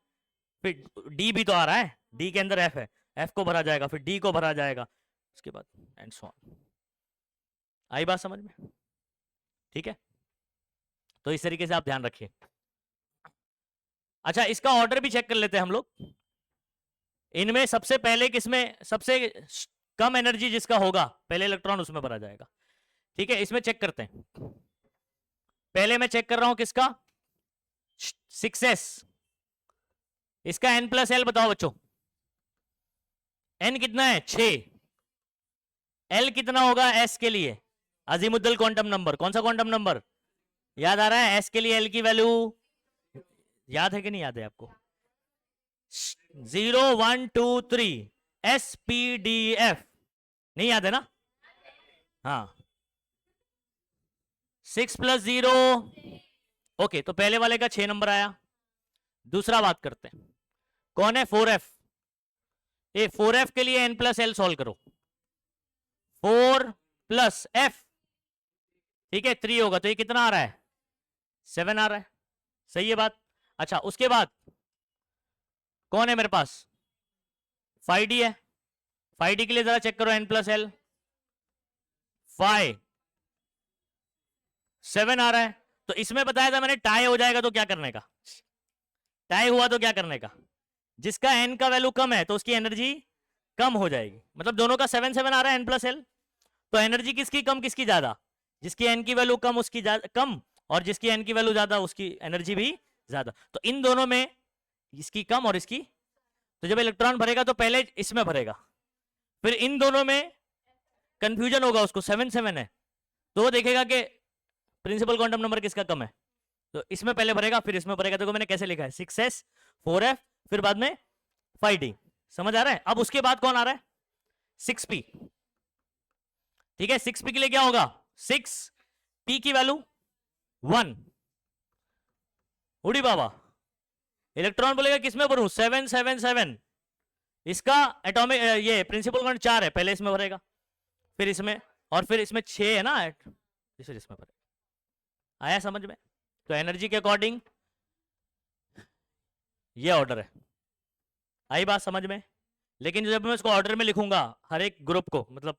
फिर d भी तो आ रहा है, d के अंदर f है, f को भरा जाएगा, फिर d को भरा जाएगा, उसके बाद एंड सो ऑन। आई बात समझ में? ठीक है, तो इस तरीके से आप ध्यान रखिए। अच्छा इसका ऑर्डर भी चेक कर लेते हैं हम लोग। इनमें सबसे पहले किसमें सबसे कम एनर्जी जिसका होगा पहले इलेक्ट्रॉन उसमें भरा जाएगा। ठीक है, इसमें चेक करते हैं। पहले मैं चेक कर रहा हूं किसका? 6s। इसका n+l बताओ बच्चों। n कितना है? 6। l कितना होगा s के लिए? Azimuddin quantum number. कौन सा क्वांटम नंबर याद आ रहा है? s के लिए l की वैल्यू याद है कि नहीं याद है आपको? 0 1 2 3 SPDF। नहीं याद है ना? हाँ 6 + 0। ओके, तो पहले वाले का 6 नंबर आया। दूसरा बात करते हैं, कौन है? 4f। ये 4f के लिए n+l सॉल्व करो। 4 + f, ठीक है 3 होगा, तो ये कितना आ रहा है? 7 आ रहा है। सही है बात? अच्छा उसके बाद कौन है मेरे पास? 5d है। 5d के लिए जरा चेक करो n+l। 5 7 आ रहा है। तो इसमें बताया था मैंने टाई हो जाएगा तो क्या करने का? टाई हुआ तो क्या करने का? जिसका n का वैल्यू कम है तो उसकी एनर्जी कम हो जाएगी। मतलब दोनों का 7 7 आ रहा है n+l। तो एनर्जी किसकी कम किसकी ज्यादा? जिसकी n की वैल्यू कम उसकी कम, और जिसकी n की वैल्यू ज्यादा उसकी एनर्जी भी ज्यादा। तो इन दोनों में इसकी कम और इसकी, तो जब इलेक्ट्रॉन भरेगा तो पहले इसमें भरेगा, फिर इन दोनों में कंफ्यूजन होगा उसको, 7 7 है तो वो देखेगा कि प्रिंसिपल क्वांटम नंबर किसका कम है, तो इसमें पहले भरेगा फिर इसमें भरेगा। देखो मैंने कैसे लिखा है 6s 4f फिर बाद में 5d। समझ आ रहा है? अब उसके बाद कौन आ रहा है? 6p। ठीक है, 6p के लिए क्या होगा? 6p की वैल्यू 1। उड़ी बाबा, इलेक्ट्रॉन बोलेगा किसमें भरूं? 7 7 7। इसका एटॉमिक ये प्रिंसिपल क्वांटम 4 है, पहले इसमें भरेगा फिर इसमें, और फिर इसमें 6 है ना, इसमें भरेगा। आया समझ में? तो एनर्जी के अकॉर्डिंग ये ऑर्डर है। आई बात समझ में? लेकिन जब मैं इसको ऑर्डर में लिखूंगा हर एक ग्रुप को, मतलब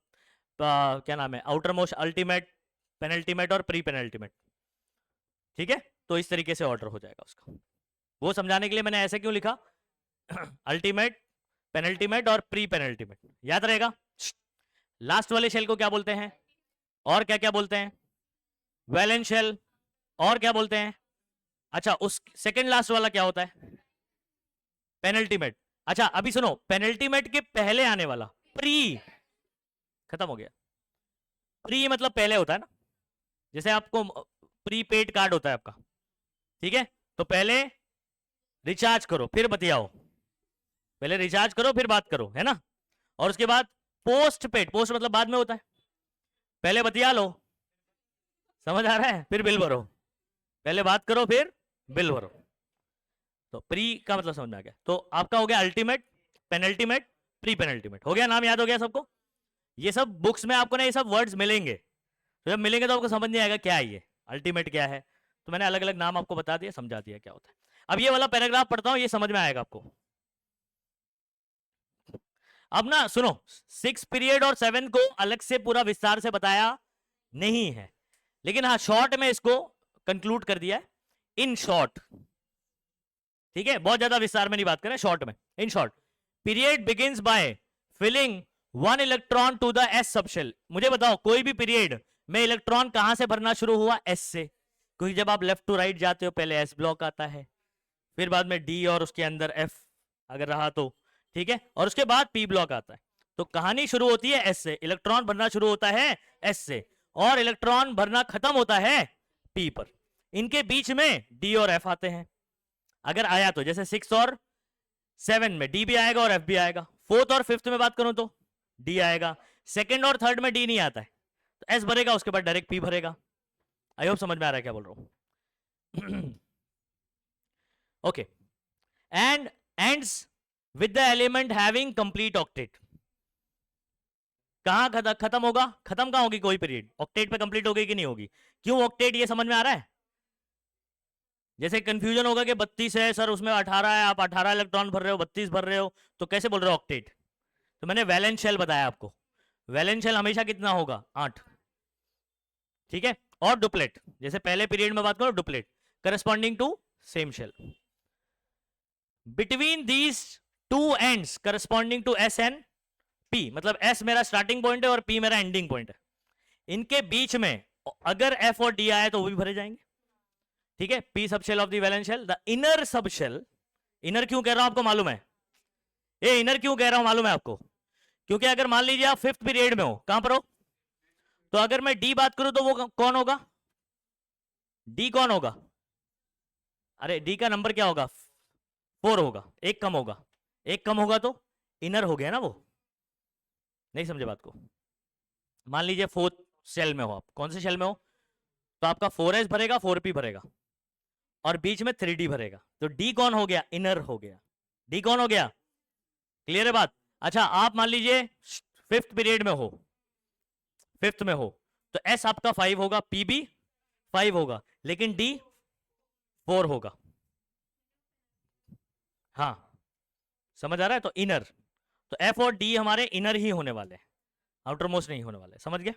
क्या नाम है, आउटर मोस्ट, अल्टीमेट, पेनल्टीमेट और प्री पेनल्टीमेट, ठीक है, तो इस तरीके से ऑर्डर हो जाएगा उसका। वो समझाने के लिए मैंने ऐसे क्यों लिखा अल्टीमेट, पेनल्टीमेट और प्री पेनल्टीमेट, याद रहेगा। लास्ट वाले शेल को क्या बोलते हैं? और क्या क्या बोलते हैं? Valence shell. और क्या बोलते हैं? अच्छा उस सेकंड लास्ट वाला क्या होता है? पेनल्टीमेट। अच्छा अभी सुनो, पेनल्टीमेट के पहले आने वाला प्री, खत्म हो गया। प्री मतलब पहले होता है ना, जैसे आपको प्रीपेड कार्ड होता है आपका, ठीक है, तो पहले रिचार्ज करो फिर बतियाओ, पहले रिचार्ज करो फिर बात करो, है ना। और उसके बाद पोस्ट पेड, पोस्ट मतलब बाद में होता है, पहले बतिया लो, समझ आ रहा है, फिर बिल भरो, पहले बात करो फिर बिल भरो। तो प्री का मतलब समझ में आ गया। तो आपका हो गया अल्टीमेट, पेनल्टीमेट, प्री पेनल्टीमेट, हो गया, नाम याद हो गया सबको। ये सब बुक्स में आपको ना ये सब वर्ड्स मिलेंगे, तो जब मिलेंगे तो आपको समझ नहीं आएगा क्या है ये अल्टीमेट क्या है, तो मैंने अलग अलग नाम आपको बता दिया, समझा दिया क्या होता है। अब ये वाला पैराग्राफ पढ़ता हूं, ये समझ में आएगा आपको। अब ना सुनो, 6 पीरियड और 7 को अलग से पूरा विस्तार से बताया नहीं है, लेकिन हाँ शॉर्ट में इसको कंक्लूड कर दिया है, इन शॉर्ट, ठीक है, बहुत ज्यादा विस्तार में नहीं बात करें, शॉर्ट में, in short, period begins by filling 1 electron to the s subshell. मुझे बताओ कोई भी पीरियड में इलेक्ट्रॉन कहां से भरना शुरू हुआ, एस से, क्योंकि जब आप लेफ्ट टू राइट जाते हो पहले एस ब्लॉक आता है, फिर बाद में डी और उसके अंदर एफ अगर रहा तो, ठीक है, और उसके बाद पी ब्लॉक आता है। तो कहानी शुरू होती है एस से, इलेक्ट्रॉन भरना शुरू होता है एस से, और इलेक्ट्रॉन भरना खत्म होता है पी पर। इनके बीच में डी और एफ आते हैं, अगर आया तो, जैसे 6 और 7 में डी भी आएगा और एफ भी आएगा, 4th और 5th में बात करूं तो डी आएगा, 2nd और 3rd में डी नहीं आता है, तो एस भरेगा, उसके बाद डायरेक्ट पी भरेगा। आई होप समझ में आ रहा है क्या बोल रहा हूं। Okay, and ends with the element having complete octet. कहां खत्म होगा, खत्म कहां होगी कोई पीरियड, ऑक्टेट पे कंप्लीट होगी कि नहीं होगी। क्यों ऑक्टेट, ये समझ में आ रहा है। जैसे कंफ्यूजन होगा कि 32 है सर, उसमें 18 है, आप 18 इलेक्ट्रॉन भर रहे हो, 32 भर रहे हो, तो कैसे बोल रहे हो ऑक्टेट। तो मैंने वैलेंस शेल बताया आपको, वैलेंस शेल हमेशा कितना होगा, 8, ठीक है। और डुप्लेट, जैसे पहले पीरियड में बात करो duplet, corresponding to same shell. Between these two ends corresponding to s and p, मतलब एस मेरा स्टार्टिंग पॉइंट है और पी मेरा एंडिंग पॉइंट है, इनके बीच में अगर एफ और डी आए तो वो भी भरे जाएंगे, ठीक है। P subshell of the valence shell, the inner subshell, inner क्यों कह रहा हूं आपको मालूम है, ये इनर क्यों कह रहा हूं मालूम है आपको, क्योंकि अगर मान लीजिए आप 5th पीरियड में हो, कहां पर हो, तो अगर मैं डी बात करूं तो वो कौन होगा, डी कौन होगा, अरे डी का नंबर क्या होगा, 4 होगा, एक कम होगा, एक कम होगा तो इनर हो गया ना वो, नहीं समझे बात को। मान लीजिए 4th सेल में हो आप, कौन से सेल में हो, तो आपका 4s भरेगा 4p भरेगा और बीच में 3d भरेगा, तो d कौन हो गया, इनर हो गया, d कौन हो गया, क्लियर है बात। अच्छा आप मान लीजिए 5th पीरियड में हो, 5th में हो, तो s आपका 5 होगा, p भी 5 होगा, लेकिन d 4 होगा, हाँ समझ आ रहा है, तो इनर, तो f और d हमारे इनर ही होने वाले हैं, आउटर मोस्ट नहीं होने वाले, समझ गए।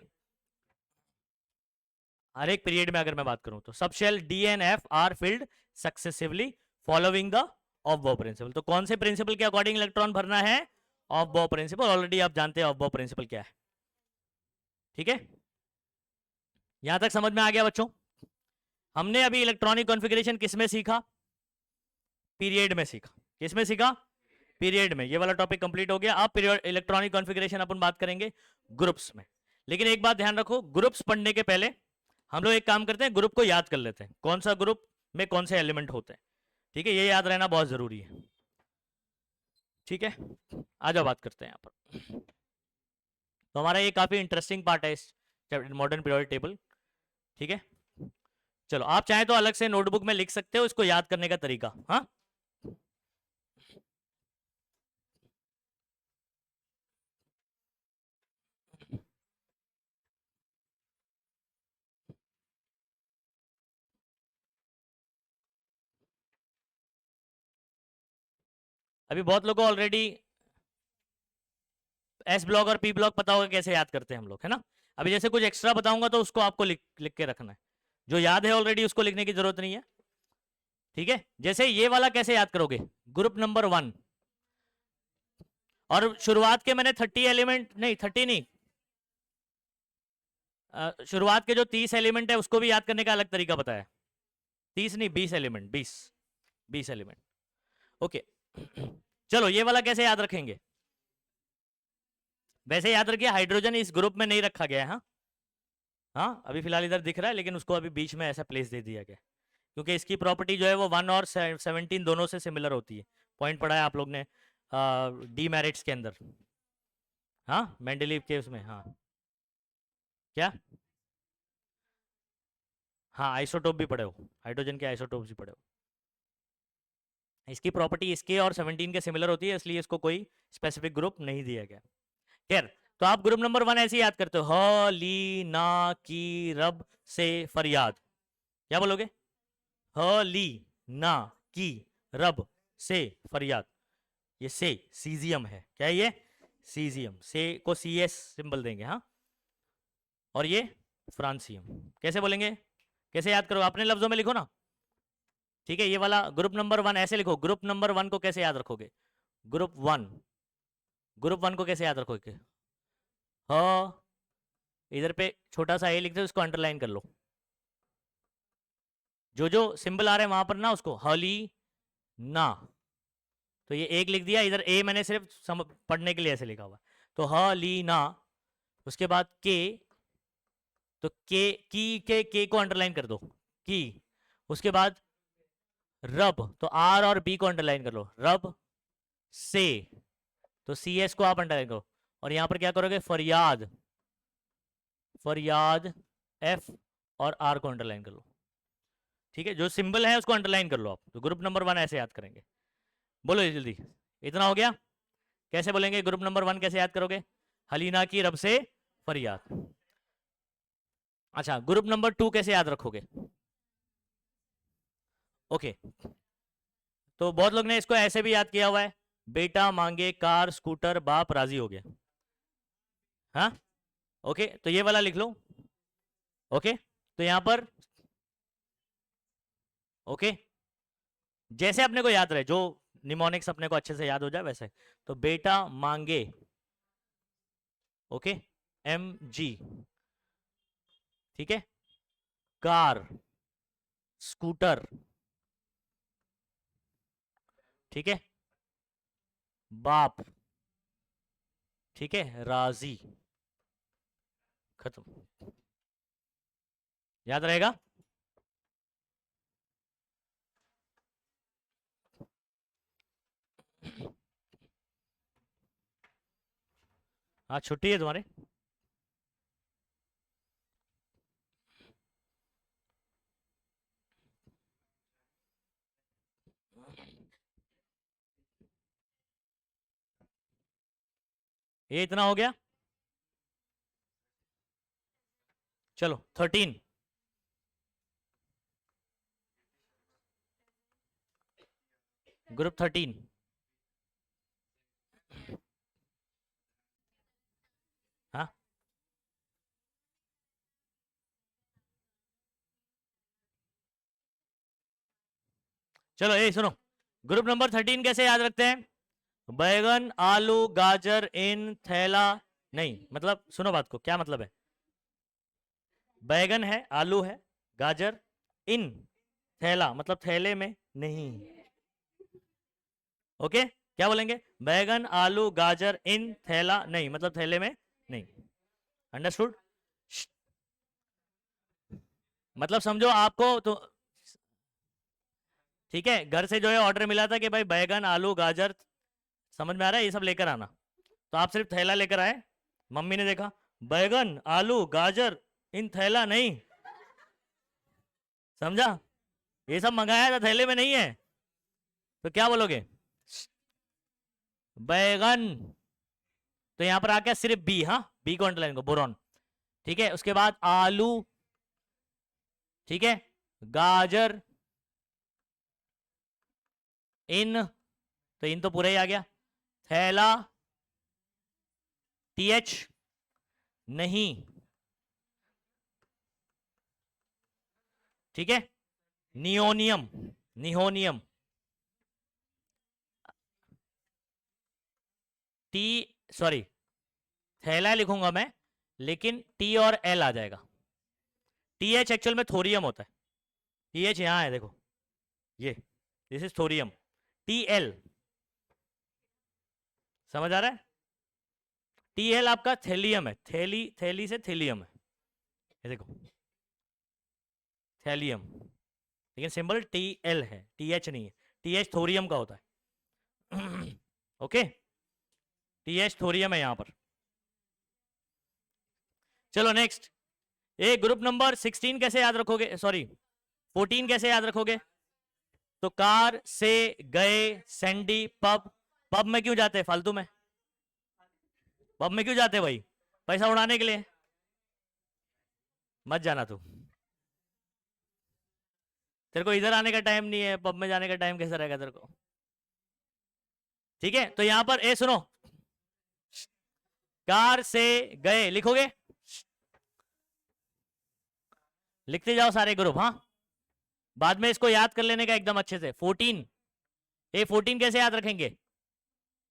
हर एक पीरियड में अगर मैं बात करूं तो subshell d and f are filled successively following the aufbau principle. तो कौन से प्रिंसिपल के अकॉर्डिंग इलेक्ट्रॉन भरना है, ऑफ बॉ प्रिंसिपल, ऑलरेडी आप जानते हैं ऑफ बॉ प्रिंसिपल क्या है, ठीक है। यहां तक समझ में आ गया बच्चों। हमने अभी इलेक्ट्रॉनिक कॉन्फ़िगरेशन किस में सीखा, पीरियड में सीखा, किस में सीखा, पीरियड में। ये वाला टॉपिक कंप्लीट हो गया। अब पीरियड इलेक्ट्रॉनिक कॉन्फ़िगरेशन अपन बात करेंगे ग्रुप्स में, लेकिन एक बात ध्यान रखो, ग्रुप्स पढ़ने के पहले हम लोग एक काम करते हैं, ग्रुप को याद कर लेते हैं, कौन सा ग्रुप में कौन से एलिमेंट होते हैं, ठीक है, ये याद रहना बहुत जरूरी है, ठीक है। आ जाओ बात करते हैं यहाँ पर। तो हमारा ये काफी इंटरेस्टिंग पार्ट है इस मॉडर्न पीरियोडिक टेबल, ठीक है। चलो आप चाहे तो अलग से नोटबुक में लिख सकते हो इसको याद करने का तरीका, हाँ। अभी बहुत लोगों को ऑलरेडी एस ब्लॉक और पी ब्लॉक पता होगा कैसे याद करते हैं हम लोग, है ना। अभी जैसे कुछ एक्स्ट्रा बताऊंगा तो उसको आपको लिख के रखना है, जो याद है ऑलरेडी उसको लिखने की जरूरत नहीं है, ठीक है। जैसे ये वाला कैसे याद करोगे, ग्रुप नंबर 1, और शुरुआत के मैंने 30 एलिमेंट नहीं, 30 नहीं, शुरुआत के जो 30 एलिमेंट है उसको भी याद करने का अलग तरीका बताया, 30 नहीं 20 एलिमेंट, 20 एलिमेंट, ओके। चलो ये वाला कैसे याद रखेंगे, वैसे याद रखिए हाइड्रोजन इस ग्रुप में नहीं रखा गया है। हाँ हाँ, अभी फिलहाल इधर दिख रहा है, लेकिन उसको अभी बीच में ऐसा प्लेस दे दिया गया क्योंकि इसकी प्रॉपर्टी जो है वो 1 और 17 दोनों से सिमिलर होती है। पॉइंट पढ़ा है आप लोग ने डीमेरिट्स के अंदर। हाँ मेंडलीव के उसमें। हाँ क्या? हाँ आइसोटोप भी पढ़े हो, हाइड्रोजन के आइसोटोप्स भी पढ़े हो। इसकी प्रॉपर्टी इसके और 17 के सिमिलर होती है, इसलिए इसको कोई स्पेसिफिक ग्रुप नहीं दिया गया। खैर, तो आप ग्रुप नंबर 1 ऐसे याद करते हो, ह ली ना की रब से फरियाद। क्या बोलोगे? ह ली ना की रब से फरियाद। ये से सीजियम है। क्या है ये? सीजियम। से को सी एस सिंबल देंगे। हाँ, और ये फ्रांसियम। कैसे बोलेंगे? कैसे याद करो? अपने लफ्जों में लिखो ना। ठीक है, ये वाला ग्रुप नंबर 1 ऐसे लिखो। ग्रुप नंबर 1 को कैसे याद रखोगे? ग्रुप 1, ग्रुप 1 को कैसे याद रखोगे? ह, इधर पे छोटा सा ए लिखते हो, उसको अंडरलाइन कर लो। जो जो सिंबल आ रहे हैं वहां पर ना उसको हली ना, तो ये एक लिख दिया इधर। ए मैंने सिर्फ पढ़ने के लिए ऐसे लिखा हुआ। तो ह ली ना, उसके बाद के, तो के को अंडरलाइन कर दो, की। उसके बाद रब, तो आर और बी को अंडरलाइन कर लो। रब से, तो सी एस को आप अंडरलाइन करो। और यहां पर क्या करोगे? फरियाद, फरियाद एफ और आर को अंडरलाइन कर लो। ठीक है, जो सिंबल है उसको अंडरलाइन कर लो आप। तो ग्रुप नंबर 1 ऐसे याद करेंगे। बोलो ये जल्दी। इतना हो गया? कैसे बोलेंगे ग्रुप नंबर 1? कैसे याद करोगे? हलीना की रब से फरियाद। अच्छा, ग्रुप नंबर 2 कैसे याद रखोगे? ओके, तो बहुत लोग ने इसको ऐसे भी याद किया हुआ है, बेटा मांगे कार स्कूटर बाप राजी हो गया। हाँ ओके, तो ये वाला लिख लो। ओके, तो यहां पर ओके, जैसे अपने को याद रहे, जो निमोनिक्स अपने को अच्छे से याद हो जाए वैसे। तो बेटा मांगे, ओके, एम जी, ठीक है, कार स्कूटर, ठीक है, बाप, ठीक है, राजी। खत्म। याद रहेगा? हाँ छुट्टी है तुम्हारे। ये इतना हो गया। चलो 13, ग्रुप 13। हाँ चलो ये सुनो, ग्रुप नंबर 13 कैसे याद रखते हैं? बैगन आलू गाजर इन थैला नहीं, मतलब सुनो बात को, क्या मतलब है? बैगन है, आलू है, गाजर इन थैला मतलब थैले में नहीं। ओके, क्या बोलेंगे? बैगन आलू गाजर इन थैला नहीं मतलब थैले में नहीं। अंडरस्टूड? मतलब समझो आपको तो, ठीक है, घर से जो है ऑर्डर मिला था कि भाई बैगन आलू गाजर, समझ में आ रहा है, ये सब लेकर आना। तो आप सिर्फ थैला लेकर आए, मम्मी ने देखा बैगन आलू गाजर इन थैला नहीं, समझा? ये सब मंगाया था, थैले में नहीं है। तो क्या बोलोगे? बैगन, तो यहां पर आ गया सिर्फ बी। हाँ, बी को अंडरलाइन को, बोरॉन। ठीक है, उसके बाद आलू, ठीक है, गाजर इन, तो इन तो पूरा ही आ गया। थैला टी एच नहीं, ठीक है, नियोनियम, निहोनियम, टी, सॉरी, थैला लिखूंगा मैं, लेकिन टी और एल आ जाएगा। टी एच एक्चुअल में थोरियम होता है। टी एच यहां है देखो, ये this is thorium. T L, समझ आ रहा है? TL आपका थेलियम है, थेली से थेलियम है, ये देखो थेलियम, लेकिन सिंबल TL है, TH नहीं है, TH थोरियम का होता है। ओके, TH थोरियम है यहां पर। चलो नेक्स्ट, ए ग्रुप नंबर 16 कैसे याद रखोगे, सॉरी 14 कैसे याद रखोगे? तो कार से गए सैंडी पब, पब में क्यों जाते हैं फालतू में, पब में क्यों जाते हैं भाई, पैसा उड़ाने के लिए, मत जाना तू, तेरे को इधर आने का टाइम नहीं है, पब में जाने का टाइम कैसे रहेगा तेरे को? ठीक है, तो यहां पर ए सुनो, कार से गए लिखोगे, लिखते जाओ सारे ग्रुप, हाँ बाद में इसको याद कर लेने का एकदम अच्छे से। 14, ए 14 कैसे याद रखेंगे?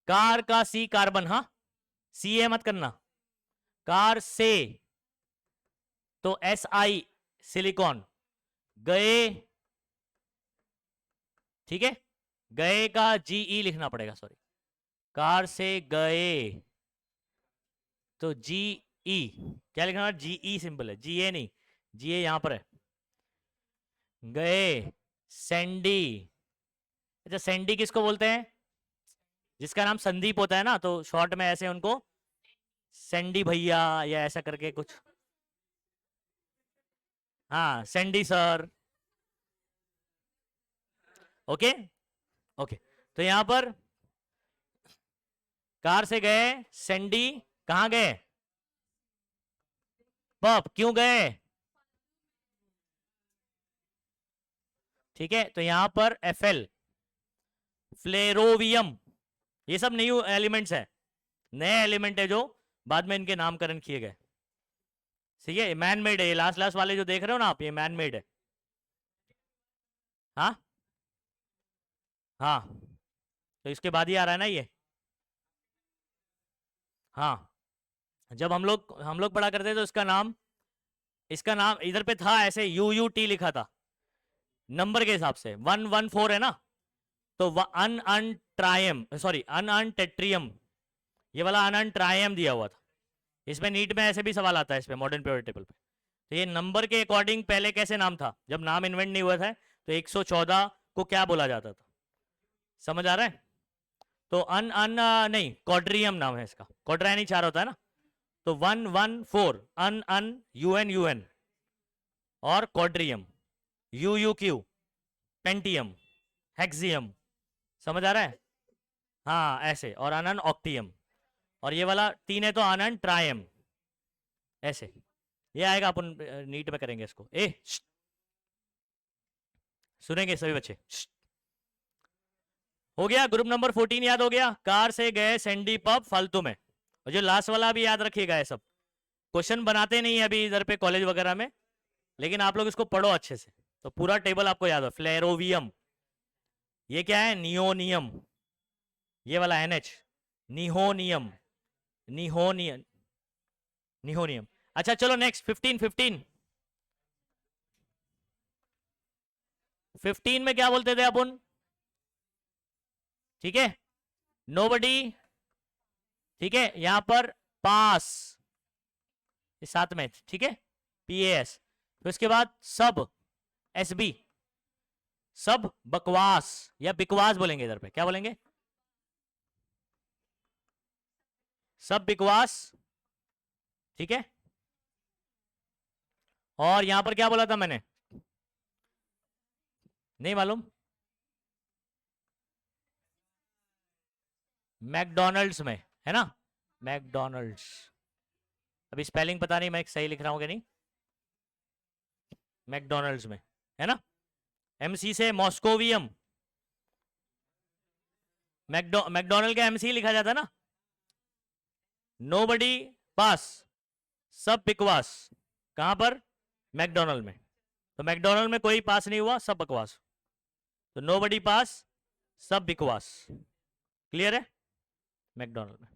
कार का सी कार्बन, हाँ सी ए मत करना, कार से तो SI सिलिकॉन, गए, ठीक है, गए का GE लिखना पड़ेगा, सॉरी कार से गए तो GE, क्या लिखना, GE सिंपल है, GA नहीं, GA यहां पर है, गए सैंडी, अच्छा सैंडी किसको बोलते हैं, जिसका नाम संदीप होता है ना, तो शॉर्ट में ऐसे उनको सैंडी भैया या ऐसा करके कुछ, हाँ सैंडी सर, ओके ओके। तो यहां पर कार से गए सैंडी, कहां गए, पब, क्यों गए, ठीक है, तो यहां पर FL फ्लेरोवियम, ये सब न्यू एलिमेंट्स है, नए एलिमेंट है जो बाद में इनके नामकरण किए गए, ठीक है, मैन मेड है, लास्ट लास्ट वाले जो देख रहे हो ना आप, ये मैन मेड है, हाँ हाँ, तो इसके बाद ही आ रहा है ना ये, हाँ जब हम लोग पढ़ा करते थे तो इसका नाम इधर पे था ऐसे UUT लिखा था नंबर के हिसाब से, 114 है ना, तो अन अन ट्रायम, सॉरी अन अन टेट्रियम, ये वाला अन अन ट्रायम दिया हुआ था, इसमें नीट में ऐसे भी सवाल आता है इस पे मॉडर्न पीरियोडिक टेबल पे। तो ये नंबर के अकॉर्डिंग पहले कैसे नाम था, जब नाम इन्वेंट नहीं हुआ था, तो 114 को क्या बोला जाता था, समझ आ रहा है? तो अन अन नहीं, कॉड्रियम नाम है इसका, कॉड्रायनी 4 होता है ना, तो 114 अन अन UN और कॉड्रियम, UUQ पेंटियम, हेक्सियम, समझ आ रहा है? हाँ ऐसे, और अनन ऑक्टियम, और ये वाला 3 है तो अनन ट्रायम, ऐसे ये आएगा, अपन नीट में करेंगे इसको। सुनेंगे सभी बच्चे, हो गया ग्रुप नंबर 14 याद हो गया, कार से गए सैंडी पब फालतू में, और जो लास्ट वाला भी याद रखिएगा, है सब क्वेश्चन बनाते नहीं है अभी इधर पे कॉलेज वगैरह में, लेकिन आप लोग इसको पढ़ो अच्छे से, तो पूरा टेबल आपको याद हो। फ्लेरोवियम, ये क्या है, नियोनियम, ये वाला NH, निहोनियम, निहोनियम, निहोनियम। अच्छा चलो नेक्स्ट 15 में क्या बोलते थे अपन, ठीक है, नोबडी, ठीक है, यहां पर पास, इस साथ में, ठीक है, PAS, तो इसके बाद सब, SB, सब बकवास या बिकवास बोलेंगे, इधर पे क्या बोलेंगे, सब बिकवास, ठीक है, और यहां पर क्या बोला था मैंने, नहीं मालूम, मैकडोनल्ड्स में है ना, मैकडोनल्ड्स, अभी स्पेलिंग पता नहीं मैं सही लिख रहा हूं कि नहीं, मैकडोनल्ड्स में है ना, MC से मॉस्कोवियम, मैकडोनल्ड का MC लिखा जाता ना, नोबडी पास, सब बिकवास, कहां पर, मैकडोनल्ड में, तो मैकडोनल्ड में कोई पास नहीं हुआ, सब बकवास, तो नोबडी पास, सब बिकवास, क्लियर है, मैकडोनल्ड में।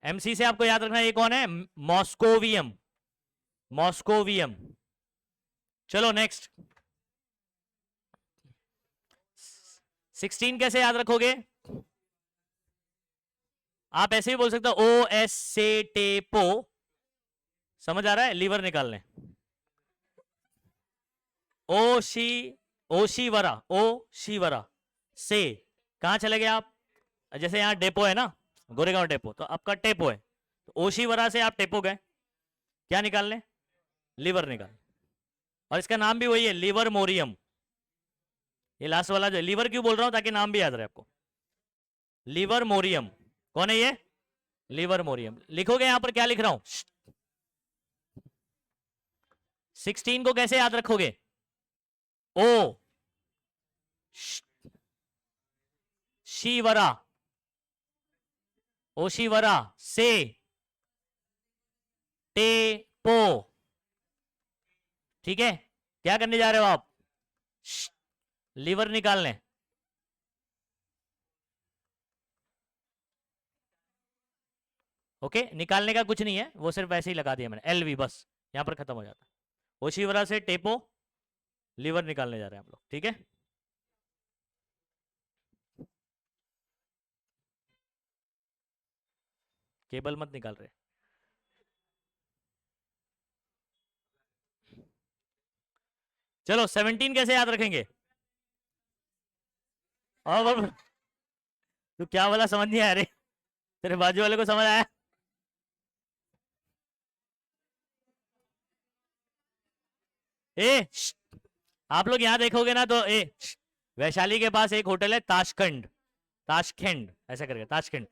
MC से आपको याद रखना ये कौन है, मॉस्कोवियम, मॉस्कोवियम। चलो नेक्स्ट 16 कैसे याद रखोगे, आप ऐसे भी बोल सकते हो ओ एस से टेपो, समझ आ रहा है, लीवर निकालने। ओशी, ओशीवरा, ओशीवरा से कहां चले गए आप? जैसे यहाँ डेपो है ना, गोरेगांव डेपो, तो आपका टेपो है, तो ओशीवरा से आप टेपो गए, क्या निकालने? लीवर निकाल। और इसका नाम भी वही है, लीवर मोरियम। ये लास्ट वाला जो लीवर क्यों बोल रहा हूं, ताकि नाम भी याद रहे आपको। लीवर मोरियम कौन है ये? लीवर मोरियम। लिखोगे यहां पर क्या लिख रहा हूं? 16 को कैसे याद रखोगे? ओ शिवरा, ओशिवरा से टेपो। ठीक है, क्या करने जा रहे हो आप? लीवर निकालने। ओके, निकालने का कुछ नहीं है, वो सिर्फ ऐसे ही लगा दिया मैंने, एलवी बस, यहां पर खत्म हो जाता है। ओशिवरा से टेपो, लीवर निकालने जा रहे हैं हम लोग, ठीक है। केबल मत निकाल रहे। चलो 17 कैसे याद रखेंगे? और तू क्या बोला समझ नहीं आया रे, तेरे बाजू वाले को समझ आया? ए आप लोग यहां देखोगे ना तो वैशाली के पास एक होटल है ताशखंड, ताशखंड ऐसा करके, ताशखंड।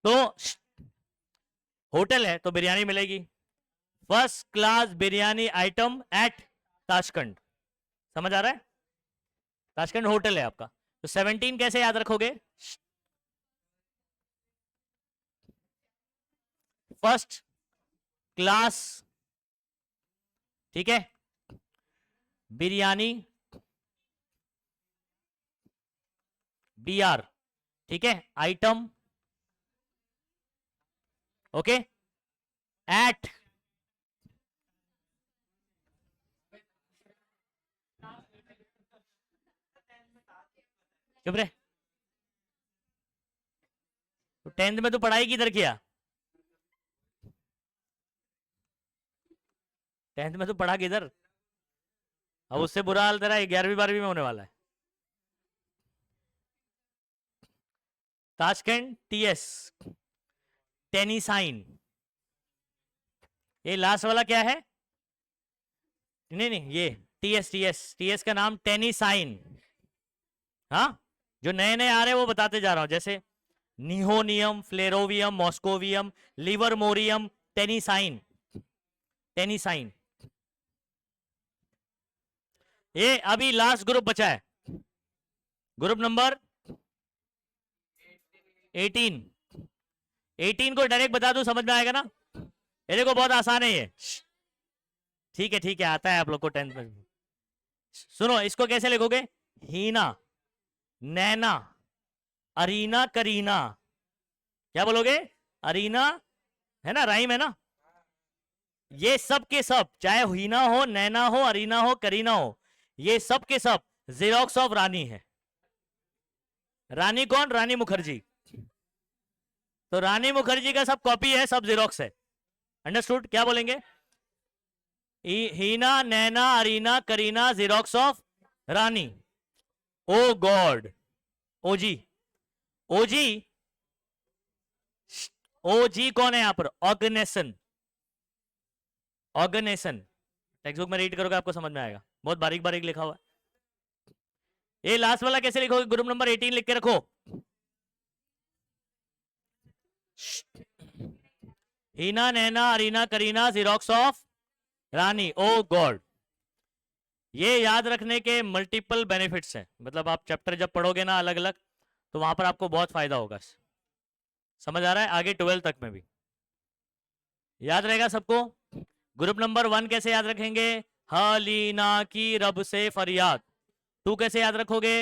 तो होटल है तो बिरयानी मिलेगी, first class biryani item at Tashkent, समझ आ रहा है? ताशखंड होटल है आपका। तो 17 कैसे याद रखोगे? फर्स्ट क्लास, ठीक है, बिरयानी, BR, ठीक है, आइटम, ओके, एट चुप रहे। तो 10th में तो पढ़ाई किधर किया? 10th में तो पढ़ा किधर? अब उससे बुरा हाल तेरा 11वीं 12वीं में होने वाला है। Tashkent TS, टेनिसाइन। ये लास्ट वाला क्या है? नहीं नहीं, ये TS का नाम टेनिसाइन। हाँ, जो नए नए आ रहे हैं वो बताते जा रहा हूं, जैसे निहोनियम, फ्लेरोवियम, मॉस्कोवियम, लिवरमोरियम, टेनिसाइन, टेनिसाइन। ये अभी लास्ट ग्रुप बचा है, ग्रुप नंबर 18। 18 को डायरेक्ट बता दूं, समझ में आएगा ना? ये देखो बहुत आसान है ये, ठीक है, आता है आप लोग को 10th में। सुनो, इसको कैसे लिखोगे? हीना, नैना, अरीना, करीना। क्या बोलोगे? अरीना, है ना, राइम है ना? ये सब के सब, चाहे हीना हो, नैना हो, अरीना हो, करीना हो, ये सब के सब जेरोक्स ऑफ रानी है। रानी कौन? रानी मुखर्जी। तो रानी मुखर्जी का सब कॉपी है, सब जेरोक्स है। अंडरस्टूड? क्या बोलेंगे? Heena, Naina, Arina, Kareena, xerox of Rani. Oh god, ओजी, ओजी, ओजी कौन है यहां पर? Organisation, organisation. टेक्स्ट बुक में रीड करोगे आपको समझ में आएगा, बहुत बारीक बारीक लिखा हुआ है। ये लास्ट वाला कैसे लिखोगे? ग्रुप नंबर 18 लिख के रखो। Heena, Naina, Arina, Kareena, xerox of Rani, oh god. ये याद रखने के मल्टीपल बेनिफिट्स हैं, मतलब आप चैप्टर जब पढ़ोगे ना अलग अलग, तो वहां पर आपको बहुत फायदा होगा। समझ आ रहा है? आगे 12 तक में भी याद रहेगा सबको। ग्रुप नंबर 1 कैसे याद रखेंगे? हलीना की रब से फरियाद। 2 कैसे याद रखोगे?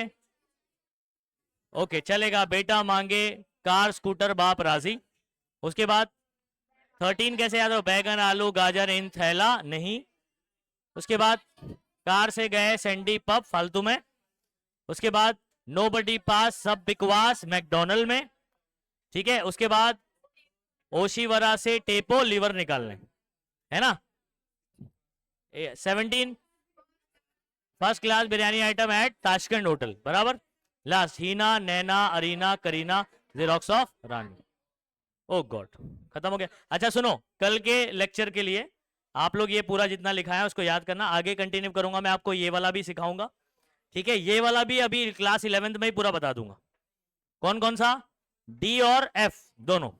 ओके, चलेगा। बेटा मांगे कार स्कूटर बाप राजी। उसके बाद 13 कैसे याद हो? बैगन आलू गाजर इन थैला नहीं। उसके बाद कार से गए सैंडी पब फालतू में। उसके बाद नो बडी पास सब बिकवास मैकडोनल्ड में, ठीक है। उसके बाद ओशीवरा से टेपो लीवर निकालने, है ना। 17 first class biryani item at Tashkent hotel, बराबर। Last Heena, Naina, Arina, Kareena, xerox of Rani. Oh god, खत्म हो गया। अच्छा सुनो, कल के लेक्चर के लिए आप लोग ये पूरा जितना लिखा है उसको याद करना। आगे कंटिन्यू करूंगा मैं, आपको ये वाला भी सिखाऊंगा, ठीक है। ये वाला भी अभी क्लास 11th में ही पूरा बता दूंगा। कौन कौन सा, डी और एफ दोनों।